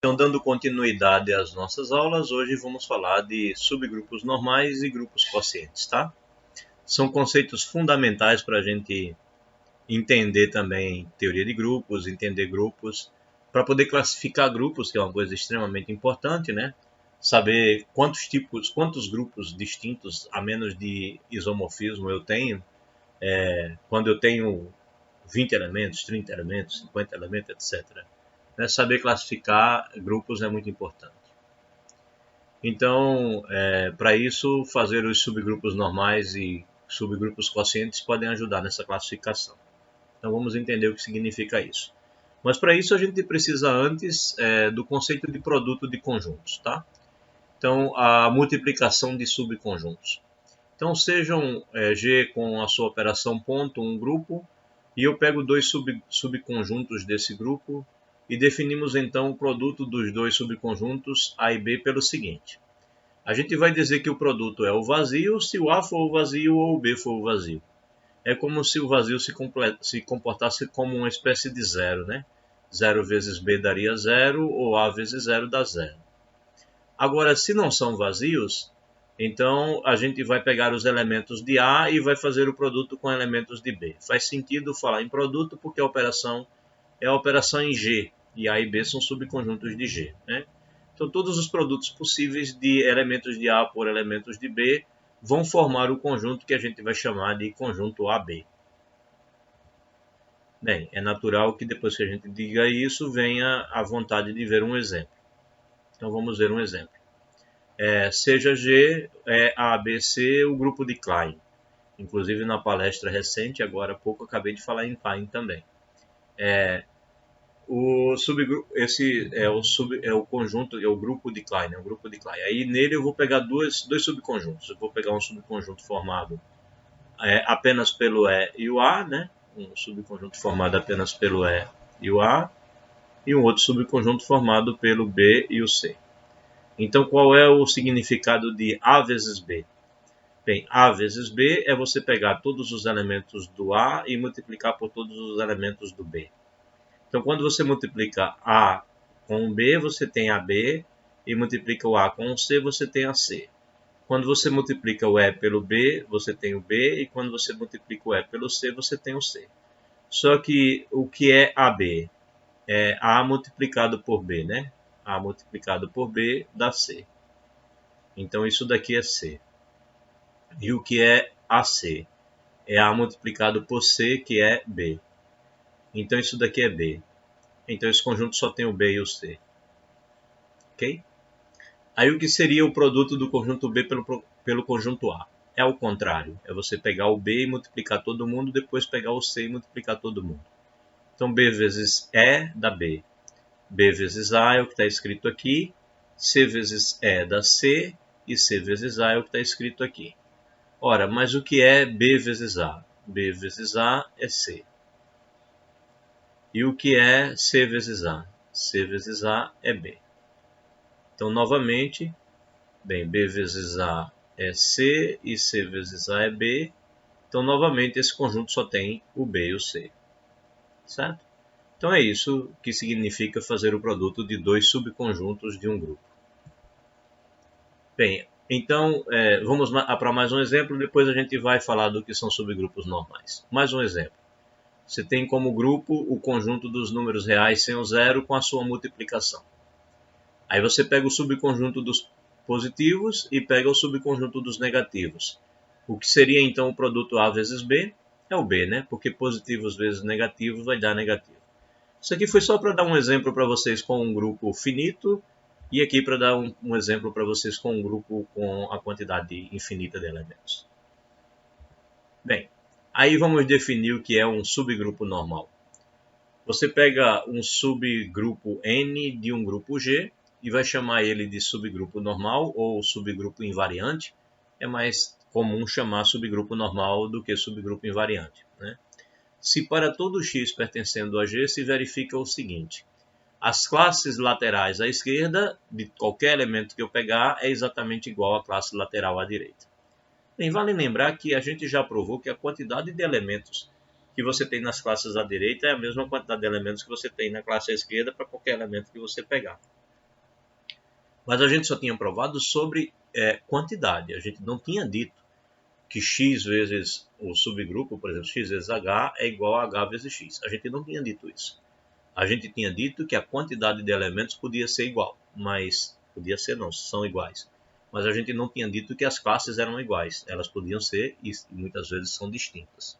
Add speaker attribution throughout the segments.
Speaker 1: Então, dando continuidade às nossas aulas, hoje vamos falar de subgrupos normais e grupos quocientes, tá? São conceitos fundamentais para a gente entender também teoria de grupos, entender grupos, para poder classificar grupos, que é uma coisa extremamente importante, né? Saber quantos grupos distintos, a menos de isomorfismo, eu tenho, quando eu tenho 20 elementos, 30 elementos, 50 elementos, etc. Saber classificar grupos é muito importante. Então, para isso, fazer os subgrupos normais e subgrupos quocientes podem ajudar nessa classificação. Então, vamos entender o que significa isso. Mas para isso, a gente precisa antes do conceito de produto de conjuntos, tá? Então, a multiplicação de subconjuntos. Então, sejam G com a sua operação ponto, um grupo, e eu pego dois subconjuntos desse grupo e definimos então o produto dos dois subconjuntos A e B pelo seguinte. A gente vai dizer que o produto é o vazio se o A for o vazio ou o B for o vazio. É como se o vazio se comportasse como uma espécie de zero, né? 0 vezes B daria 0, ou A vezes 0 dá 0. Agora, se não são vazios, então a gente vai pegar os elementos de A e vai fazer o produto com elementos de B. Faz sentido falar em produto porque a operação é a operação em G, e A e B são subconjuntos de G, né? Então, todos os produtos possíveis de elementos de A por elementos de B vão formar o conjunto que a gente vai chamar de conjunto AB. Bem, é natural que depois que a gente diga isso, venha a vontade de ver um exemplo. Então, vamos ver um exemplo. Seja G, A, B, C, o grupo de Klein. Inclusive, na palestra recente, agora há pouco, acabei de falar em Klein também. O subgrupo, esse é o conjunto, é o grupo de Klein, é o grupo de Klein. Aí nele eu vou pegar dois subconjuntos. Eu vou pegar um subconjunto formado apenas pelo E e o A, né? Um subconjunto formado apenas pelo E e o A, e um outro subconjunto formado pelo B e o C. Então, qual é o significado de A vezes B? Bem, A vezes B é você pegar todos os elementos do A e multiplicar por todos os elementos do B. Então, quando você multiplica A com B, você tem AB, e multiplica o A com o C, você tem a C. Quando você multiplica o E pelo B, você tem o B, e quando você multiplica o E pelo C, você tem o C. Só que o que é AB? É A multiplicado por B, né? A multiplicado por B dá C. Então, isso daqui é C. E o que é AC? É A multiplicado por C, que é B. Então, isso daqui é B. Então, esse conjunto só tem o B e o C. Ok? Aí, o que seria o produto do conjunto B pelo conjunto A? É o contrário. É você pegar o B e multiplicar todo mundo, depois pegar o C e multiplicar todo mundo. Então, B vezes E dá B. B vezes A é o que está escrito aqui. C vezes E dá C. E C vezes A é o que está escrito aqui. Ora, mas o que é B vezes A? B vezes A é C. E o que é C vezes A? C vezes A é B. Então, novamente, bem, B vezes A é C e C vezes A é B. Então, novamente, esse conjunto só tem o B e o C. Certo? Então, é isso que significa fazer o produto de dois subconjuntos de um grupo. Bem, então, vamos para mais um exemplo, depois a gente vai falar do que são subgrupos normais. Mais um exemplo. Você tem como grupo o conjunto dos números reais sem o zero com a sua multiplicação. Aí você pega o subconjunto dos positivos e pega o subconjunto dos negativos. O que seria então o produto A vezes B? É o B, né? Porque positivos vezes negativos vai dar negativo. Isso aqui foi só para dar um exemplo para vocês com um grupo finito e aqui para dar um exemplo para vocês com um grupo com a quantidade infinita de elementos. Bem, aí vamos definir o que é um subgrupo normal. Você pega um subgrupo N de um grupo G e vai chamar ele de subgrupo normal ou subgrupo invariante. É mais comum chamar subgrupo normal do que subgrupo invariante, né? Se para todo x pertencendo a G se verifica o seguinte: as classes laterais à esquerda de qualquer elemento que eu pegar é exatamente igual à classe lateral à direita. Bem, vale lembrar que a gente já provou que a quantidade de elementos que você tem nas classes à direita é a mesma quantidade de elementos que você tem na classe à esquerda para qualquer elemento que você pegar. Mas a gente só tinha provado sobre quantidade. A gente não tinha dito que x vezes o subgrupo, por exemplo, x vezes h é igual a h vezes x. A gente não tinha dito isso. A gente tinha dito que a quantidade de elementos podia ser igual, mas podia ser não, são iguais. Mas a gente não tinha dito que as classes eram iguais. Elas podiam ser e muitas vezes são distintas.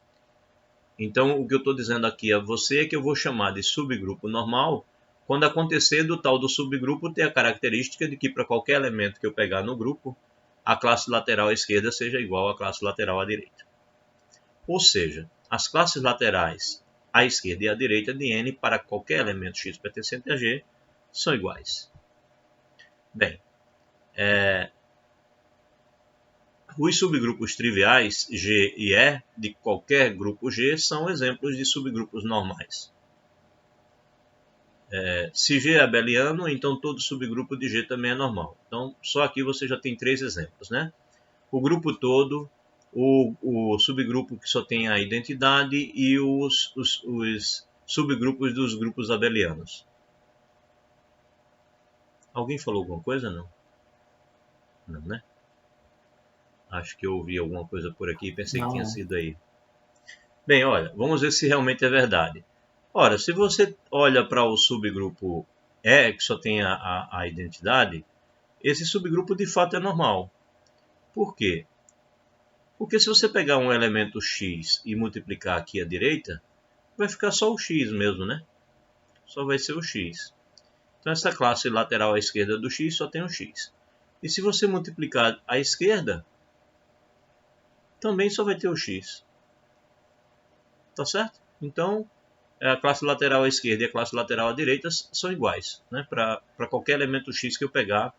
Speaker 1: Então, o que eu estou dizendo aqui a você é que eu vou chamar de subgrupo normal quando acontecer do tal do subgrupo ter a característica de que para qualquer elemento que eu pegar no grupo, a classe lateral à esquerda seja igual à classe lateral à direita. Ou seja, as classes laterais à esquerda e à direita de n para qualquer elemento x pertencente a G são iguais. Bem, os subgrupos triviais G e E de qualquer grupo G são exemplos de subgrupos normais. Se G é abeliano, então todo subgrupo de G também é normal. Então, só aqui você já tem 3 exemplos, né? O grupo todo, o subgrupo que só tem a identidade e os subgrupos dos grupos abelianos. Alguém falou alguma coisa? Não? Não, né? Acho que eu ouvi alguma coisa por aqui e pensei que tinha sido aí. Bem, olha, vamos ver se realmente é verdade. Ora, se você olha para o subgrupo E, que só tem a identidade, esse subgrupo de fato é normal. Por quê? Porque se você pegar um elemento x e multiplicar aqui à direita, vai ficar só o x mesmo, né? Só vai ser o x. Então essa classe lateral à esquerda do x só tem o x. E se você multiplicar à esquerda, também só vai ter o x. Tá certo? Então, a classe lateral à esquerda e a classe lateral à direita são iguais, né? Para qualquer elemento x que eu pegar,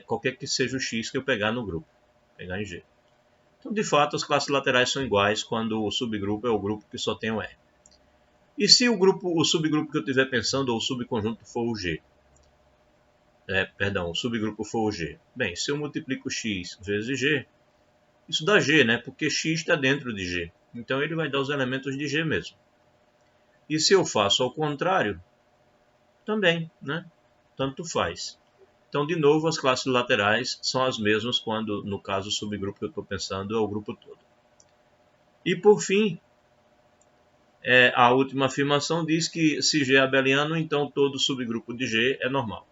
Speaker 1: qualquer que seja o x que eu pegar no grupo, pegar em G. Então, de fato, as classes laterais são iguais quando o subgrupo é o grupo que só tem o E. E se o subgrupo que eu estiver pensando, ou o subconjunto for o G? O subgrupo for o G. Bem, se eu multiplico x vezes G, isso dá G, né? Porque x está dentro de G. Então, ele vai dar os elementos de G mesmo. E se eu faço ao contrário, também, né? Tanto faz. Então, de novo, as classes laterais são as mesmas quando, no caso, o subgrupo que eu estou pensando é o grupo todo. E, por fim, a última afirmação diz que se G é abeliano, então todo subgrupo de G é normal.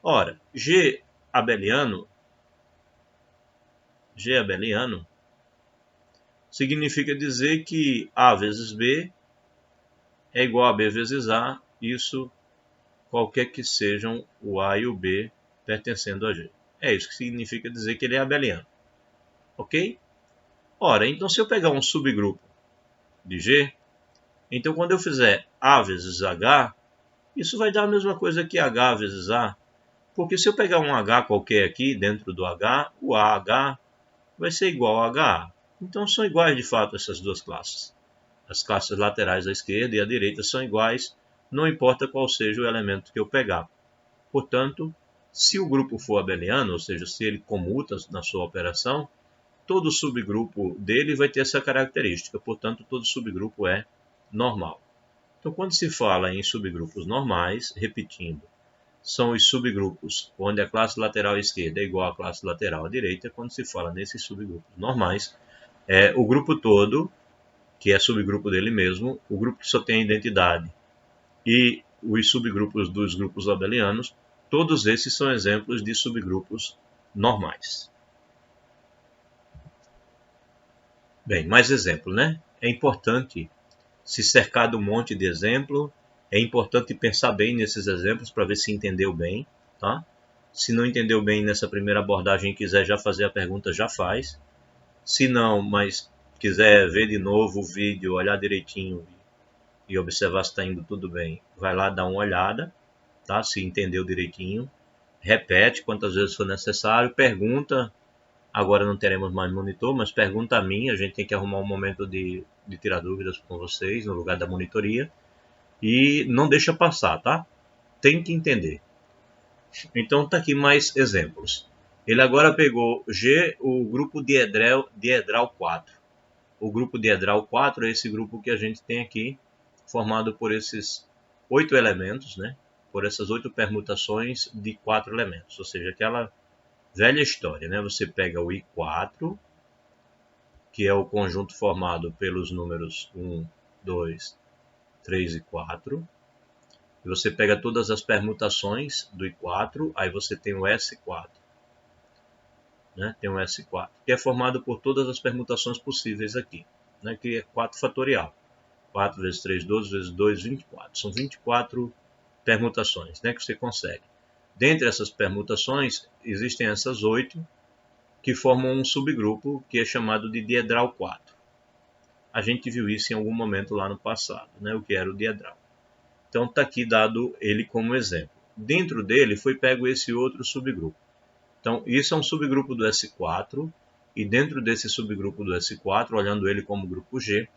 Speaker 1: Ora, G abeliano significa dizer que A vezes B é igual a B vezes A, isso qualquer que sejam o A e o B pertencendo a G. É isso que significa dizer que ele é abeliano. Ok? Ora, então se eu pegar um subgrupo de G, então quando eu fizer A vezes H, isso vai dar a mesma coisa que H vezes A, porque se eu pegar um H qualquer aqui dentro do H, o AH vai ser igual a HA. Então são iguais de fato essas duas classes. As classes laterais à esquerda e à direita são iguais, não importa qual seja o elemento que eu pegar. Portanto, se o grupo for abeliano, ou seja, se ele comuta na sua operação, todo subgrupo dele vai ter essa característica, portanto, todo subgrupo é normal. Então, quando se fala em subgrupos normais, repetindo, são os subgrupos onde a classe lateral esquerda é igual à classe lateral direita. Quando se fala nesses subgrupos normais, o grupo todo, que é subgrupo dele mesmo, o grupo que só tem a identidade e os subgrupos dos grupos abelianos, todos esses são exemplos de subgrupos normais. Bem, mais exemplo, né? É importante se cercar de um monte de exemplo, é importante pensar bem nesses exemplos para ver se entendeu bem, tá? Se não entendeu bem nessa primeira abordagem e quiser já fazer a pergunta, já faz. Se não, mas quiser ver de novo o vídeo, olhar direitinho e observar se está indo tudo bem, vai lá dar uma olhada, tá? Se entendeu direitinho. Repete quantas vezes for necessário, pergunta. Agora não teremos mais monitor, mas pergunta a mim, a gente tem que arrumar um momento de tirar dúvidas com vocês no lugar da monitoria. E não deixa passar, tá? Tem que entender. Então tá aqui mais exemplos. Ele agora pegou G, o grupo diedral 4. O grupo diedral 4 é esse grupo que a gente tem aqui, formado por esses 8 elementos, né? por essas 8 permutações de 4 elementos, ou seja, aquela velha história, né? Você pega o I4, que é o conjunto formado pelos números 1, 2, 3 e 4. E você pega todas as permutações do I4, aí você tem o S4. Né? Tem o S4, que é formado por todas as permutações possíveis aqui, né? Que é 4 fatorial. 4 vezes 3, 12 vezes 2, 24. São 24 permutações, né, que você consegue. Dentre essas permutações, existem essas 8 que formam um subgrupo que é chamado de diedral 4. A gente viu isso em algum momento lá no passado, né, o que era o diedral. Então está aqui dado ele como exemplo. Dentro dele foi pego esse outro subgrupo. Então isso é um subgrupo do S4, e dentro desse subgrupo do S4, olhando ele como grupo G,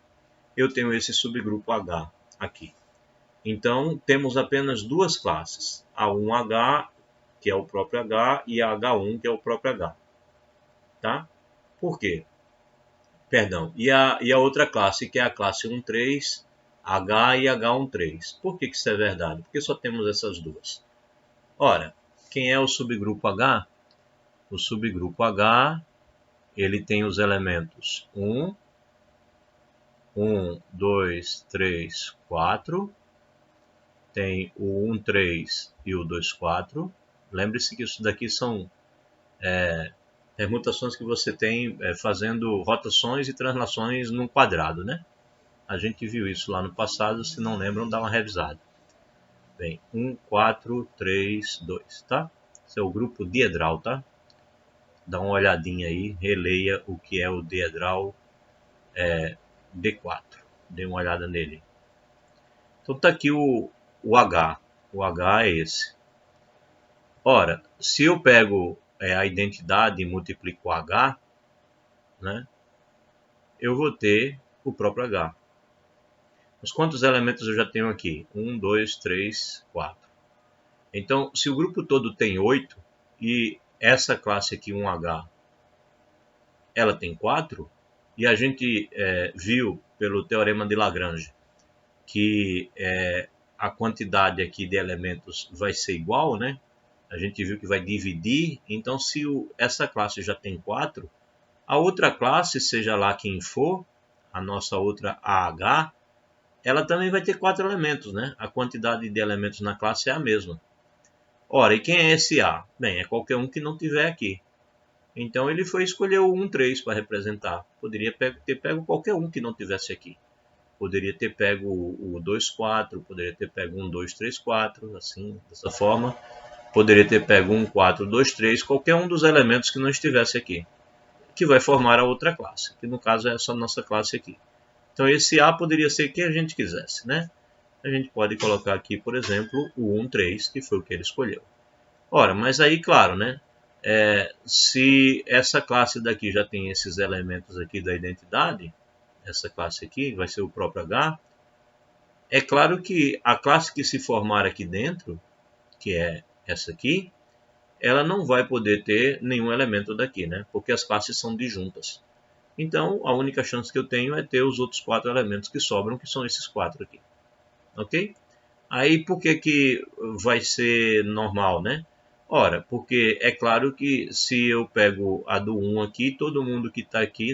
Speaker 1: eu tenho esse subgrupo H aqui. Então, temos apenas 2 classes, a 1H, que é o próprio H, e a H1, que é o próprio H. Tá? Por quê? Perdão, e a outra classe, que é a classe 1,3, H e H1,3. Por que isso é verdade? Porque só temos essas duas. Ora, quem é o subgrupo H? O subgrupo H, ele tem os elementos 1, 2, 3, 4. Tem o 1,3 e o 2,4. Lembre-se que isso daqui são permutações que você tem fazendo rotações e translações num quadrado, né? A gente viu isso lá no passado, se não lembram, dá uma revisada. Bem, 1, 4, 3, 2, tá? Esse é o grupo diedral, tá? Dá uma olhadinha aí, releia o que é o diedral D4. Dê uma olhada nele. Então tá aqui o H. O H é esse. Ora, se eu pego a identidade e multiplico H, né, eu vou ter o próprio H. Mas quantos elementos eu já tenho aqui? 1, 2, 3, 4. Então, se o grupo todo tem 8, e essa classe aqui, 1H, ela tem 4, e a gente viu pelo teorema de Lagrange que a quantidade aqui de elementos vai ser igual, né? A gente viu que vai dividir, então se essa classe já tem 4, a outra classe, seja lá quem for, a nossa outra AH, ela também vai ter 4 elementos, né? A quantidade de elementos na classe é a mesma. Ora, e quem é esse A? Bem, é qualquer um que não tiver aqui. Então ele foi escolher o 1,3 para representar. Poderia ter pego qualquer um que não tivesse aqui. Poderia ter pego o 2,4, poderia ter pego 1, 2, 3, 4, assim, dessa forma. Poderia ter pego 1, 4, 2, 3, qualquer um dos elementos que não estivesse aqui, que vai formar a outra classe, que no caso é essa nossa classe aqui. Então esse A poderia ser quem a gente quisesse, né? A gente pode colocar aqui, por exemplo, o 1,3, que foi o que ele escolheu. Ora, mas aí, claro, né? Se essa classe daqui já tem esses elementos aqui da identidade, essa classe aqui vai ser o próprio H, é claro que a classe que se formar aqui dentro, que é essa aqui, ela não vai poder ter nenhum elemento daqui, né? Porque as classes são disjuntas. Então, a única chance que eu tenho é ter os outros 4 elementos que sobram, que são esses 4 aqui. Ok? Aí, por que vai ser normal, né? Ora, porque é claro que se eu pego a do 1 aqui, todo mundo que está aqui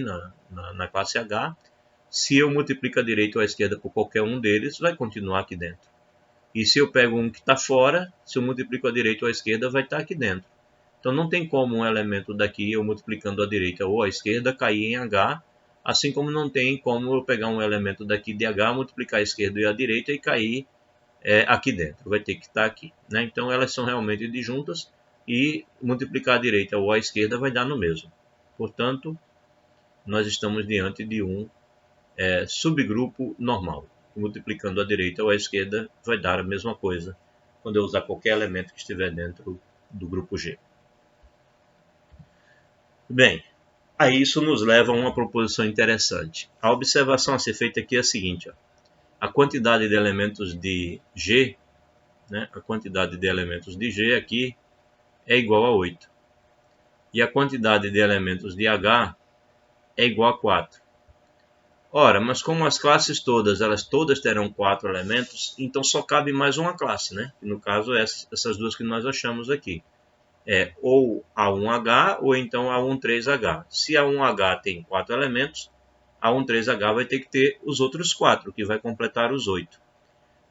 Speaker 1: na classe H, se eu multiplico a direita ou a esquerda por qualquer um deles, vai continuar aqui dentro. E se eu pego um que está fora, se eu multiplico a direita ou a esquerda, vai estar aqui dentro. Então não tem como um elemento daqui, eu multiplicando a direita ou a esquerda, cair em H, assim como não tem como eu pegar um elemento daqui de H, multiplicar a esquerda e a direita e cair aqui dentro. Vai ter que estar aqui, né? Então elas são realmente disjuntas e multiplicar a direita ou a esquerda vai dar no mesmo. Portanto, nós estamos diante de um subgrupo normal. Multiplicando a direita ou a esquerda vai dar a mesma coisa quando eu usar qualquer elemento que estiver dentro do grupo G. Bem, aí isso nos leva a uma proposição interessante. A observação a ser feita aqui é a seguinte: ó. A quantidade de elementos de G, né, a quantidade de elementos de G aqui é igual a 8. E a quantidade de elementos de H é igual a 4. Ora, mas como as classes todas, elas todas terão 4 elementos, então só cabe mais uma classe, né? No caso, essas duas que nós achamos aqui. É ou A1H ou então A13H. Se A1H tem 4 elementos, A13H vai ter que ter os outros 4, que vai completar os 8.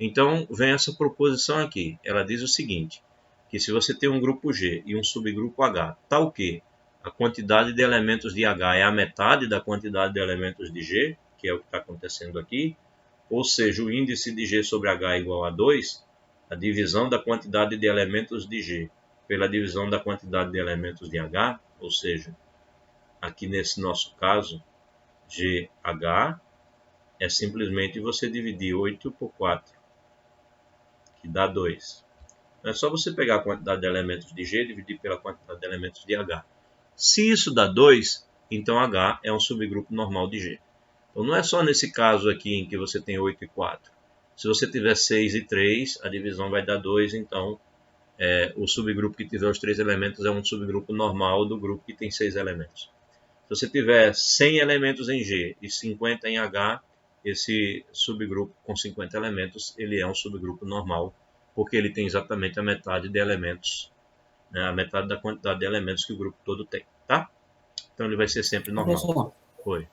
Speaker 1: Então, vem essa proposição aqui. Ela diz o seguinte, que se você tem um grupo G e um subgrupo H, tal que a quantidade de elementos de H é a metade da quantidade de elementos de G, que é o que está acontecendo aqui, ou seja, o índice de G sobre H é igual a 2, a divisão da quantidade de elementos de G pela divisão da quantidade de elementos de H, ou seja, aqui nesse nosso caso, GH é simplesmente você dividir 8 por 4, que dá 2. É só você pegar a quantidade de elementos de G e dividir pela quantidade de elementos de H. Se isso dá 2, então H é um subgrupo normal de G. Então não é só nesse caso aqui em que você tem 8 e 4. Se você tiver 6 e 3, a divisão vai dar 2, então o subgrupo que tiver os 3 elementos é um subgrupo normal do grupo que tem 6 elementos. Se você tiver 100 elementos em G e 50 em H, esse subgrupo com 50 elementos, ele é um subgrupo normal, porque ele tem exatamente a metade de elementos, né, a metade da quantidade de elementos que o grupo todo tem, tá? Então ele vai ser sempre normal.
Speaker 2: Professor,
Speaker 1: Foi.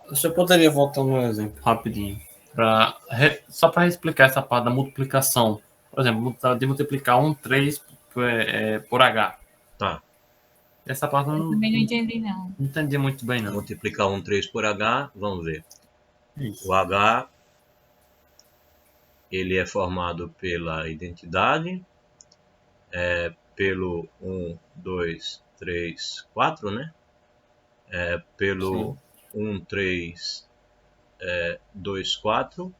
Speaker 2: você poderia voltar no exemplo rapidinho, só para explicar essa parte da multiplicação. Por exemplo, de multiplicar 3 por H.
Speaker 1: Tá.
Speaker 2: Essa parte eu
Speaker 3: também não entendi, não.
Speaker 2: Não entendi muito bem, não.
Speaker 1: Multiplicar 3 por H, vamos ver.
Speaker 2: Isso.
Speaker 1: O H, ele é formado pela identidade, pelo 1, 2, 3, 4, né? Pelo 1, 3, 2, 4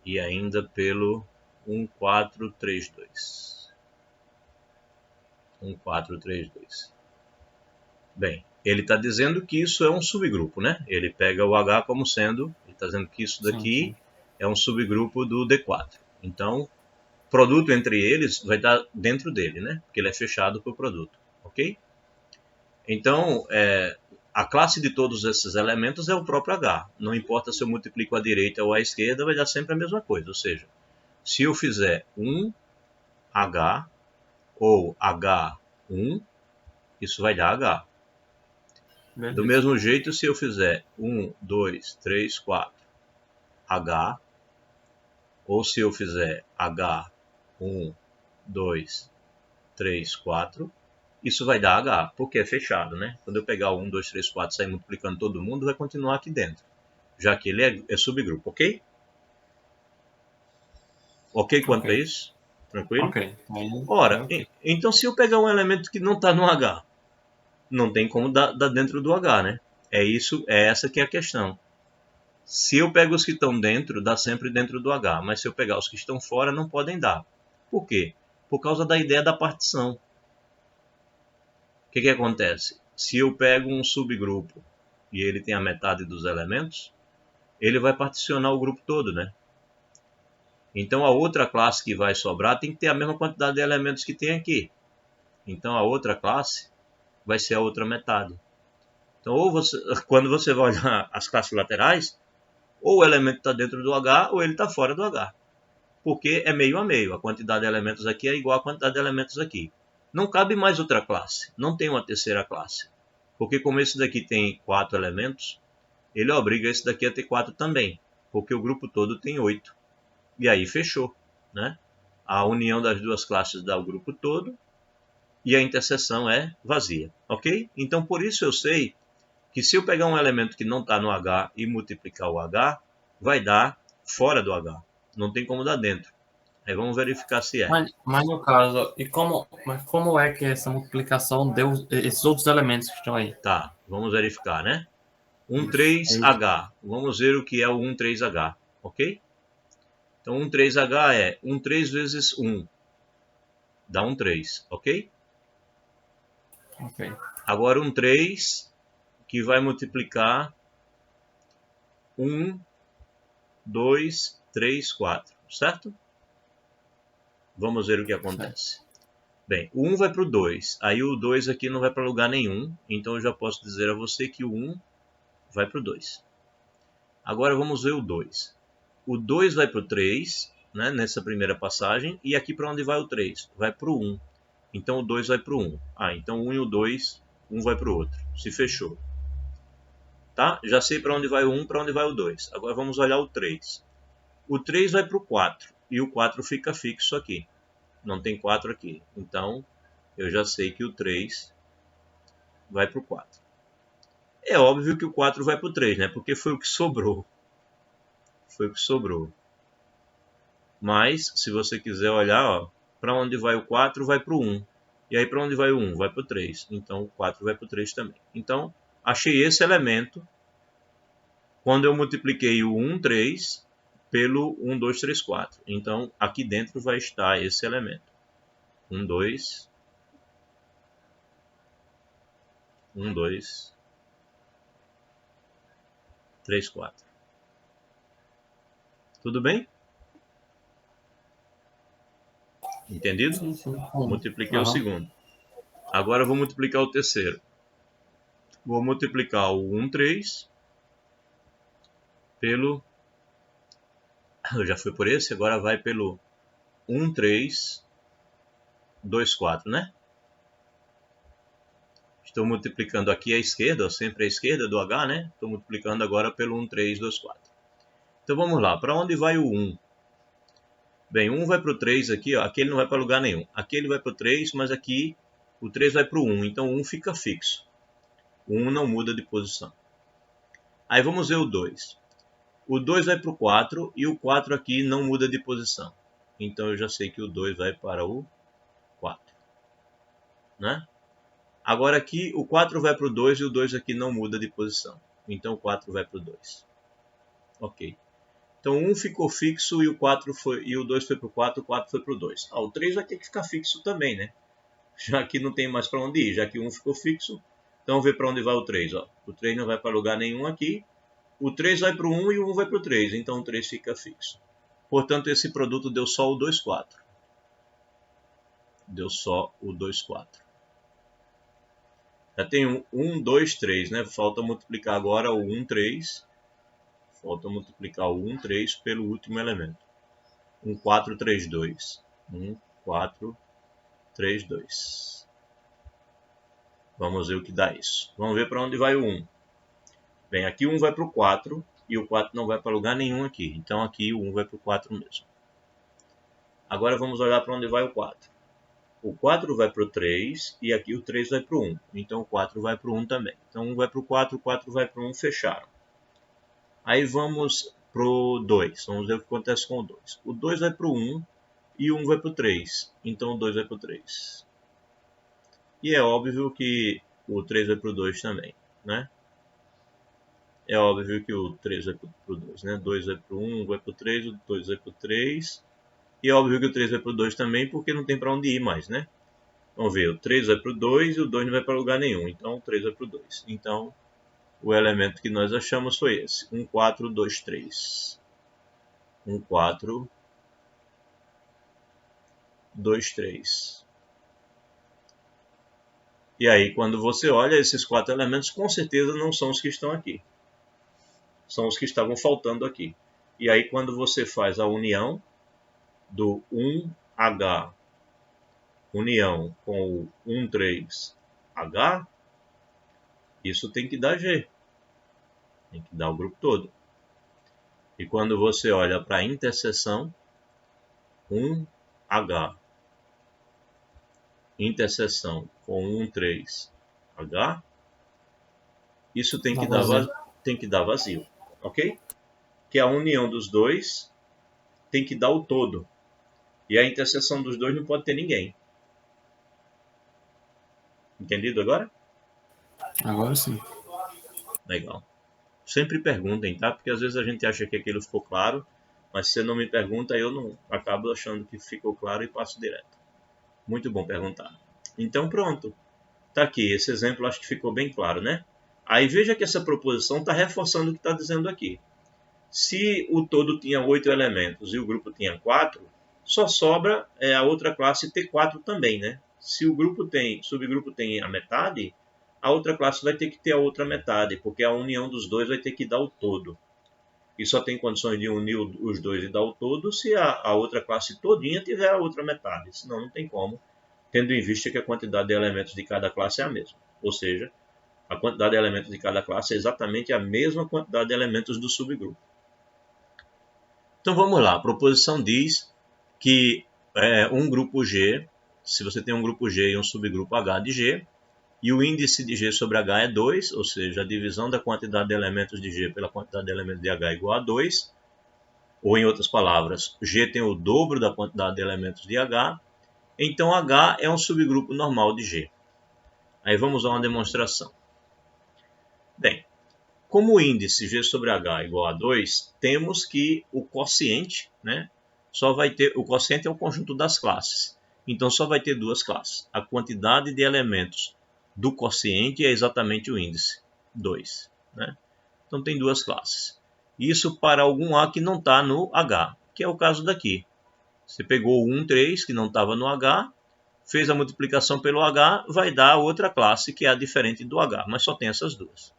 Speaker 1: e ainda pelo 1, 4, 3, 2. 1, 4, 3, 2. Bem, ele está dizendo que isso é um subgrupo, né? Ele pega o H como sendo, ele está dizendo que isso daqui é um subgrupo do D4. Então, produto entre eles vai dar dentro dele, né? Porque ele é fechado por produto, ok? Então, a classe de todos esses elementos é o próprio H. Não importa se eu multiplico à direita ou à esquerda, vai dar sempre a mesma coisa. Ou seja, se eu fizer 1H ou H1, isso vai dar H. Beleza. Do mesmo jeito, se eu fizer 1, 2, 3, 4, H, ou se eu fizer H, 1, 2, 3, 4, isso vai dar H, porque é fechado, né? Quando eu pegar o 1, 2, 3, 4 e sair multiplicando todo mundo, vai continuar aqui dentro, já que ele é subgrupo, ok? Ok quanto a isso? Tranquilo?
Speaker 2: Ok.
Speaker 1: Ora, então se eu pegar um elemento que não está no H, não tem como dar dentro do H, né? É essa que é a questão. Se eu pego os que estão dentro, dá sempre dentro do H, mas se eu pegar os que estão fora, não podem dar. Por quê? Por causa da ideia da partição. O que acontece? Se eu pego um subgrupo e ele tem a metade dos elementos, ele vai particionar o grupo todo, né? Então a outra classe que vai sobrar tem que ter a mesma quantidade de elementos que tem aqui. Então a outra classe vai ser a outra metade. Então, quando você vai olhar as classes laterais, ou o elemento está dentro do H ou ele está fora do H. Porque é meio a meio. A quantidade de elementos aqui é igual à quantidade de elementos aqui. Não cabe mais outra classe. Não tem uma terceira classe. Porque como esse daqui tem 4 elementos, ele obriga esse daqui a ter 4 também. Porque o grupo todo tem 8. E aí fechou, né? A união das duas classes dá o grupo todo e a interseção é vazia, ok? Então por isso eu sei que se eu pegar um elemento que não está no H e multiplicar o H, vai dar fora do H. Não tem como dar dentro. Aí vamos verificar se é.
Speaker 2: Mas no caso, como é que essa multiplicação deu esses outros elementos que estão aí?
Speaker 1: Tá, vamos verificar, né? 13H. Vamos ver o que é o 13H, ok? Então 13H é 13 vezes 1. Dá 13, ok?
Speaker 2: Ok.
Speaker 1: Agora 13 que vai multiplicar 1, 2, 3, 4, certo? Vamos ver o que acontece. Certo. Bem, o 1 vai para o 2, aí o 2 aqui não vai para lugar nenhum, então eu já posso dizer a você que o 1 vai para o 2. Agora vamos ver o 2. O 2 vai para o 3, né, nessa primeira passagem. E aqui para onde vai o 3? Vai para o 1. Então o 2 vai para o 1. Então o 1 e o 2, um vai para o outro. Se fechou. Tá? Já sei para onde vai o 1, para onde vai o 2. Agora vamos olhar o 3. O 3 vai para o 4. E o 4 fica fixo aqui. Não tem 4 aqui. Então eu já sei que o 3 vai para o 4. É óbvio que o 4 vai para o 3, né? Porque foi o que sobrou. Foi o que sobrou. Mas, se você quiser olhar, para onde vai o 4, vai para o 1. E aí, para onde vai o 1? Vai para o 3. Então, o 4 vai para o 3 também. Então, achei esse elemento quando eu multipliquei o 1, 3 pelo 1, 2, 3, 4. Então, aqui dentro vai estar esse elemento. 1, 2, 1, 2, 3, 4. Tudo bem? Entendido?
Speaker 2: Sim, sim.
Speaker 1: Multipliquei o segundo. Agora eu vou multiplicar o terceiro. Vou multiplicar o 1, 3 pelo... Eu já fui por esse, agora vai pelo 1, 3, 2, 4, né? Estou multiplicando aqui à esquerda, sempre à esquerda do H, né? Estou multiplicando agora pelo 1, 3, 2, 4. Então vamos lá, para onde vai o 1? Bem, 1 vai para o 3 aqui, ó. Aqui ele não vai para lugar nenhum. Aqui ele vai para o 3, mas aqui o 3 vai para o 1, então o 1 fica fixo. O 1 não muda de posição. Aí vamos ver o 2. O 2 vai para o 4 e o 4 aqui não muda de posição. Então eu já sei que o 2 vai para o 4. Né? Agora aqui o 4 vai para o 2 e o 2 aqui não muda de posição. Então o 4 vai para o 2. Ok. Então o 1 ficou fixo e o 4 foi, e o 2 foi para o 4, o 4 foi para o 2. O 3 vai ter que ficar fixo também, né? Já que não tem mais para onde ir, já que o 1 ficou fixo. Então vamos ver para onde vai o 3. Ó. O 3 não vai para lugar nenhum aqui. O 3 vai para o 1 e o 1 vai para o 3. Então o 3 fica fixo. Portanto, esse produto deu só o 2, 4. Deu só o 2, 4. Já tem 1, 2, 3, né? Falta multiplicar agora o 1, 3. Falta multiplicar o 1, 3 pelo último elemento. 1, 4, 3, 2. 1, 4, 3, 2. Vamos ver o que dá isso. Vamos ver para onde vai o 1. Bem, aqui o 1 vai para o 4 e o 4 não vai para lugar nenhum aqui. Então aqui o 1 vai para o 4 mesmo. Agora vamos olhar para onde vai o 4. O 4 vai para o 3 e aqui o 3 vai para o 1. Então o 4 vai para o 1 também. Então 1 vai para o 4 vai para o 1, fecharam. Aí vamos para o 2. Vamos ver o que acontece com o 2. O 2 vai para o 1 e o 1 vai para o 3. Então o 2 vai para o 3. E é óbvio que o 3 vai para o 2 também, né? É óbvio que o 3 vai para o 2, né? 2 vai para o 1, vai para o 3, o 2 vai para o 3. E é óbvio que o 3 vai para o 2 também, porque não tem para onde ir mais, né? Vamos ver, o 3 vai para o 2 e o 2 não vai para lugar nenhum. Então o 3 vai para o 2. Então o elemento que nós achamos foi esse. 1, 4, 2, 3. 1, 4, 2, 3. E aí, quando você olha esses 4 elementos, com certeza não são os que estão aqui. São os que estavam faltando aqui. E aí, quando você faz a união do 1H união com o 1,3H, isso tem que dar G. Tem que dar o grupo todo. E quando você olha para a interseção, 1H interseção com 1,3H, isso tem que dar vazio, ok? Que a união dos dois tem que dar o todo. E a interseção dos dois não pode ter ninguém. Entendido agora?
Speaker 2: Agora sim.
Speaker 1: Legal. Sempre perguntem, tá? Porque às vezes a gente acha que aquilo ficou claro, mas se você não me pergunta, eu não acabo achando que ficou claro e passo direto. Muito bom perguntar. Então pronto. Tá aqui, esse exemplo acho que ficou bem claro, né? Aí veja que essa proposição está reforçando o que está dizendo aqui. Se o todo tinha 8 elementos e o grupo tinha 4, só sobra a outra classe ter 4 também, né? Se o subgrupo tem a metade, a outra classe vai ter que ter a outra metade, porque a união dos dois vai ter que dar o todo. E só tem condições de unir os dois e dar o todo se a outra classe todinha tiver a outra metade. Senão não tem como, tendo em vista que a quantidade de elementos de cada classe é a mesma. Ou seja, a quantidade de elementos de cada classe é exatamente a mesma quantidade de elementos do subgrupo. Então vamos lá, a proposição diz que um grupo G, se você tem um grupo G e um subgrupo H de G, e o índice de G sobre H é 2, ou seja, a divisão da quantidade de elementos de G pela quantidade de elementos de H é igual a 2, ou em outras palavras, G tem o dobro da quantidade de elementos de H, então H é um subgrupo normal de G. Aí vamos a uma demonstração. Bem, como o índice G sobre H é igual a 2, temos que o quociente, né, só vai ter, o quociente é o conjunto das classes, então só vai ter duas classes. A quantidade de elementos do quociente é exatamente o índice, 2. Né? Então tem duas classes. Isso para algum A que não está no H, que é o caso daqui. Você pegou o 1, 3, que não estava no H, fez a multiplicação pelo H, vai dar outra classe que é a diferente do H, mas só tem essas duas.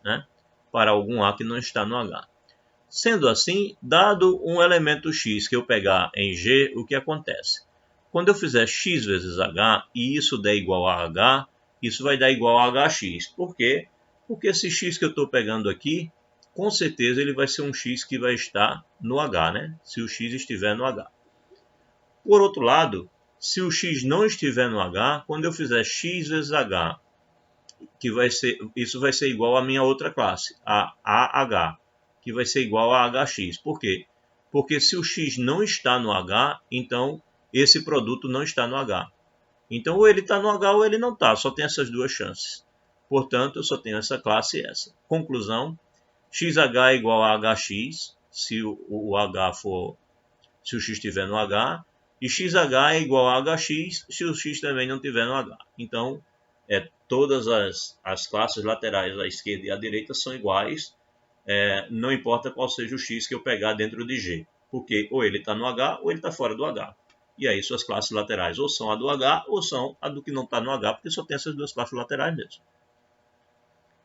Speaker 1: Né? Para algum A que não está no H. Sendo assim, dado um elemento x que eu pegar em G, o que acontece? Quando eu fizer x vezes H e isso der igual a H, isso vai dar igual a hx. Por quê? Porque esse x que eu estou pegando aqui, com certeza ele vai ser um x que vai estar no H, né? Se o x estiver no H. Por outro lado, se o x não estiver no H, quando eu fizer x vezes H, isso vai ser igual à minha outra classe, a AH, que vai ser igual a hx. Por quê? Porque se o x não está no H, então esse produto não está no H. Então, ou ele está no H ou ele não está. Só tem essas duas chances. Portanto, eu só tenho essa classe e essa. Conclusão, XH é igual a HX, se o H for, se o X estiver no H, e XH é igual a HX, se o X também não estiver no H. Então, todas as classes laterais à esquerda e à direita são iguais, não importa qual seja o X que eu pegar dentro de G, porque ou ele está no H ou ele está fora do H. E aí suas classes laterais ou são a do H ou são a do que não está no H, porque só tem essas duas classes laterais mesmo.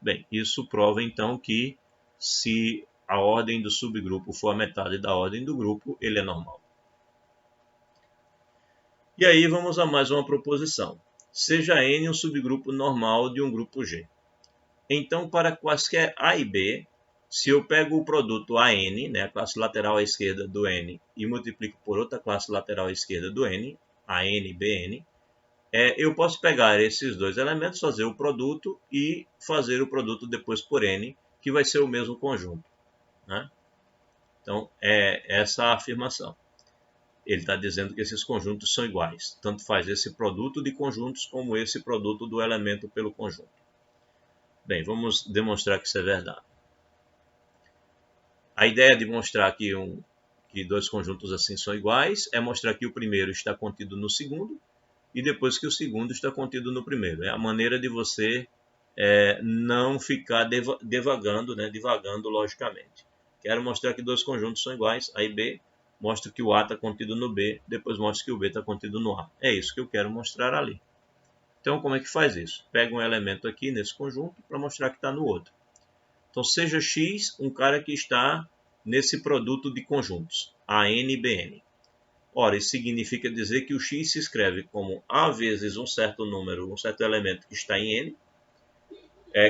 Speaker 1: Bem, isso prova então que se a ordem do subgrupo for a metade da ordem do grupo, ele é normal. E aí vamos a mais uma proposição. Seja N um subgrupo normal de um grupo G. Então, para quaisquer A e B, se eu pego o produto AN, né, a classe lateral à esquerda do N, e multiplico por outra classe lateral à esquerda do N, AN, BN, eu posso pegar esses dois elementos, fazer o produto e fazer o produto depois por N, que vai ser o mesmo conjunto. Né? Então, é essa a afirmação. Ele está dizendo que esses conjuntos são iguais. Tanto faz esse produto de conjuntos como esse produto do elemento pelo conjunto. Bem, vamos demonstrar que isso é verdade. A ideia de mostrar que dois conjuntos assim são iguais é mostrar que o primeiro está contido no segundo e depois que o segundo está contido no primeiro. É a maneira de você não ficar divagando logicamente. Quero mostrar que dois conjuntos são iguais, A e B. Mostro que o A está contido no B, depois mostro que o B está contido no A. É isso que eu quero mostrar ali. Então, como é que faz isso? Pega um elemento aqui nesse conjunto para mostrar que está no outro. Então, seja X um cara que está nesse produto de conjuntos, AN e BN. Ora, isso significa dizer que o X se escreve como A vezes um certo número, um certo elemento que está em N,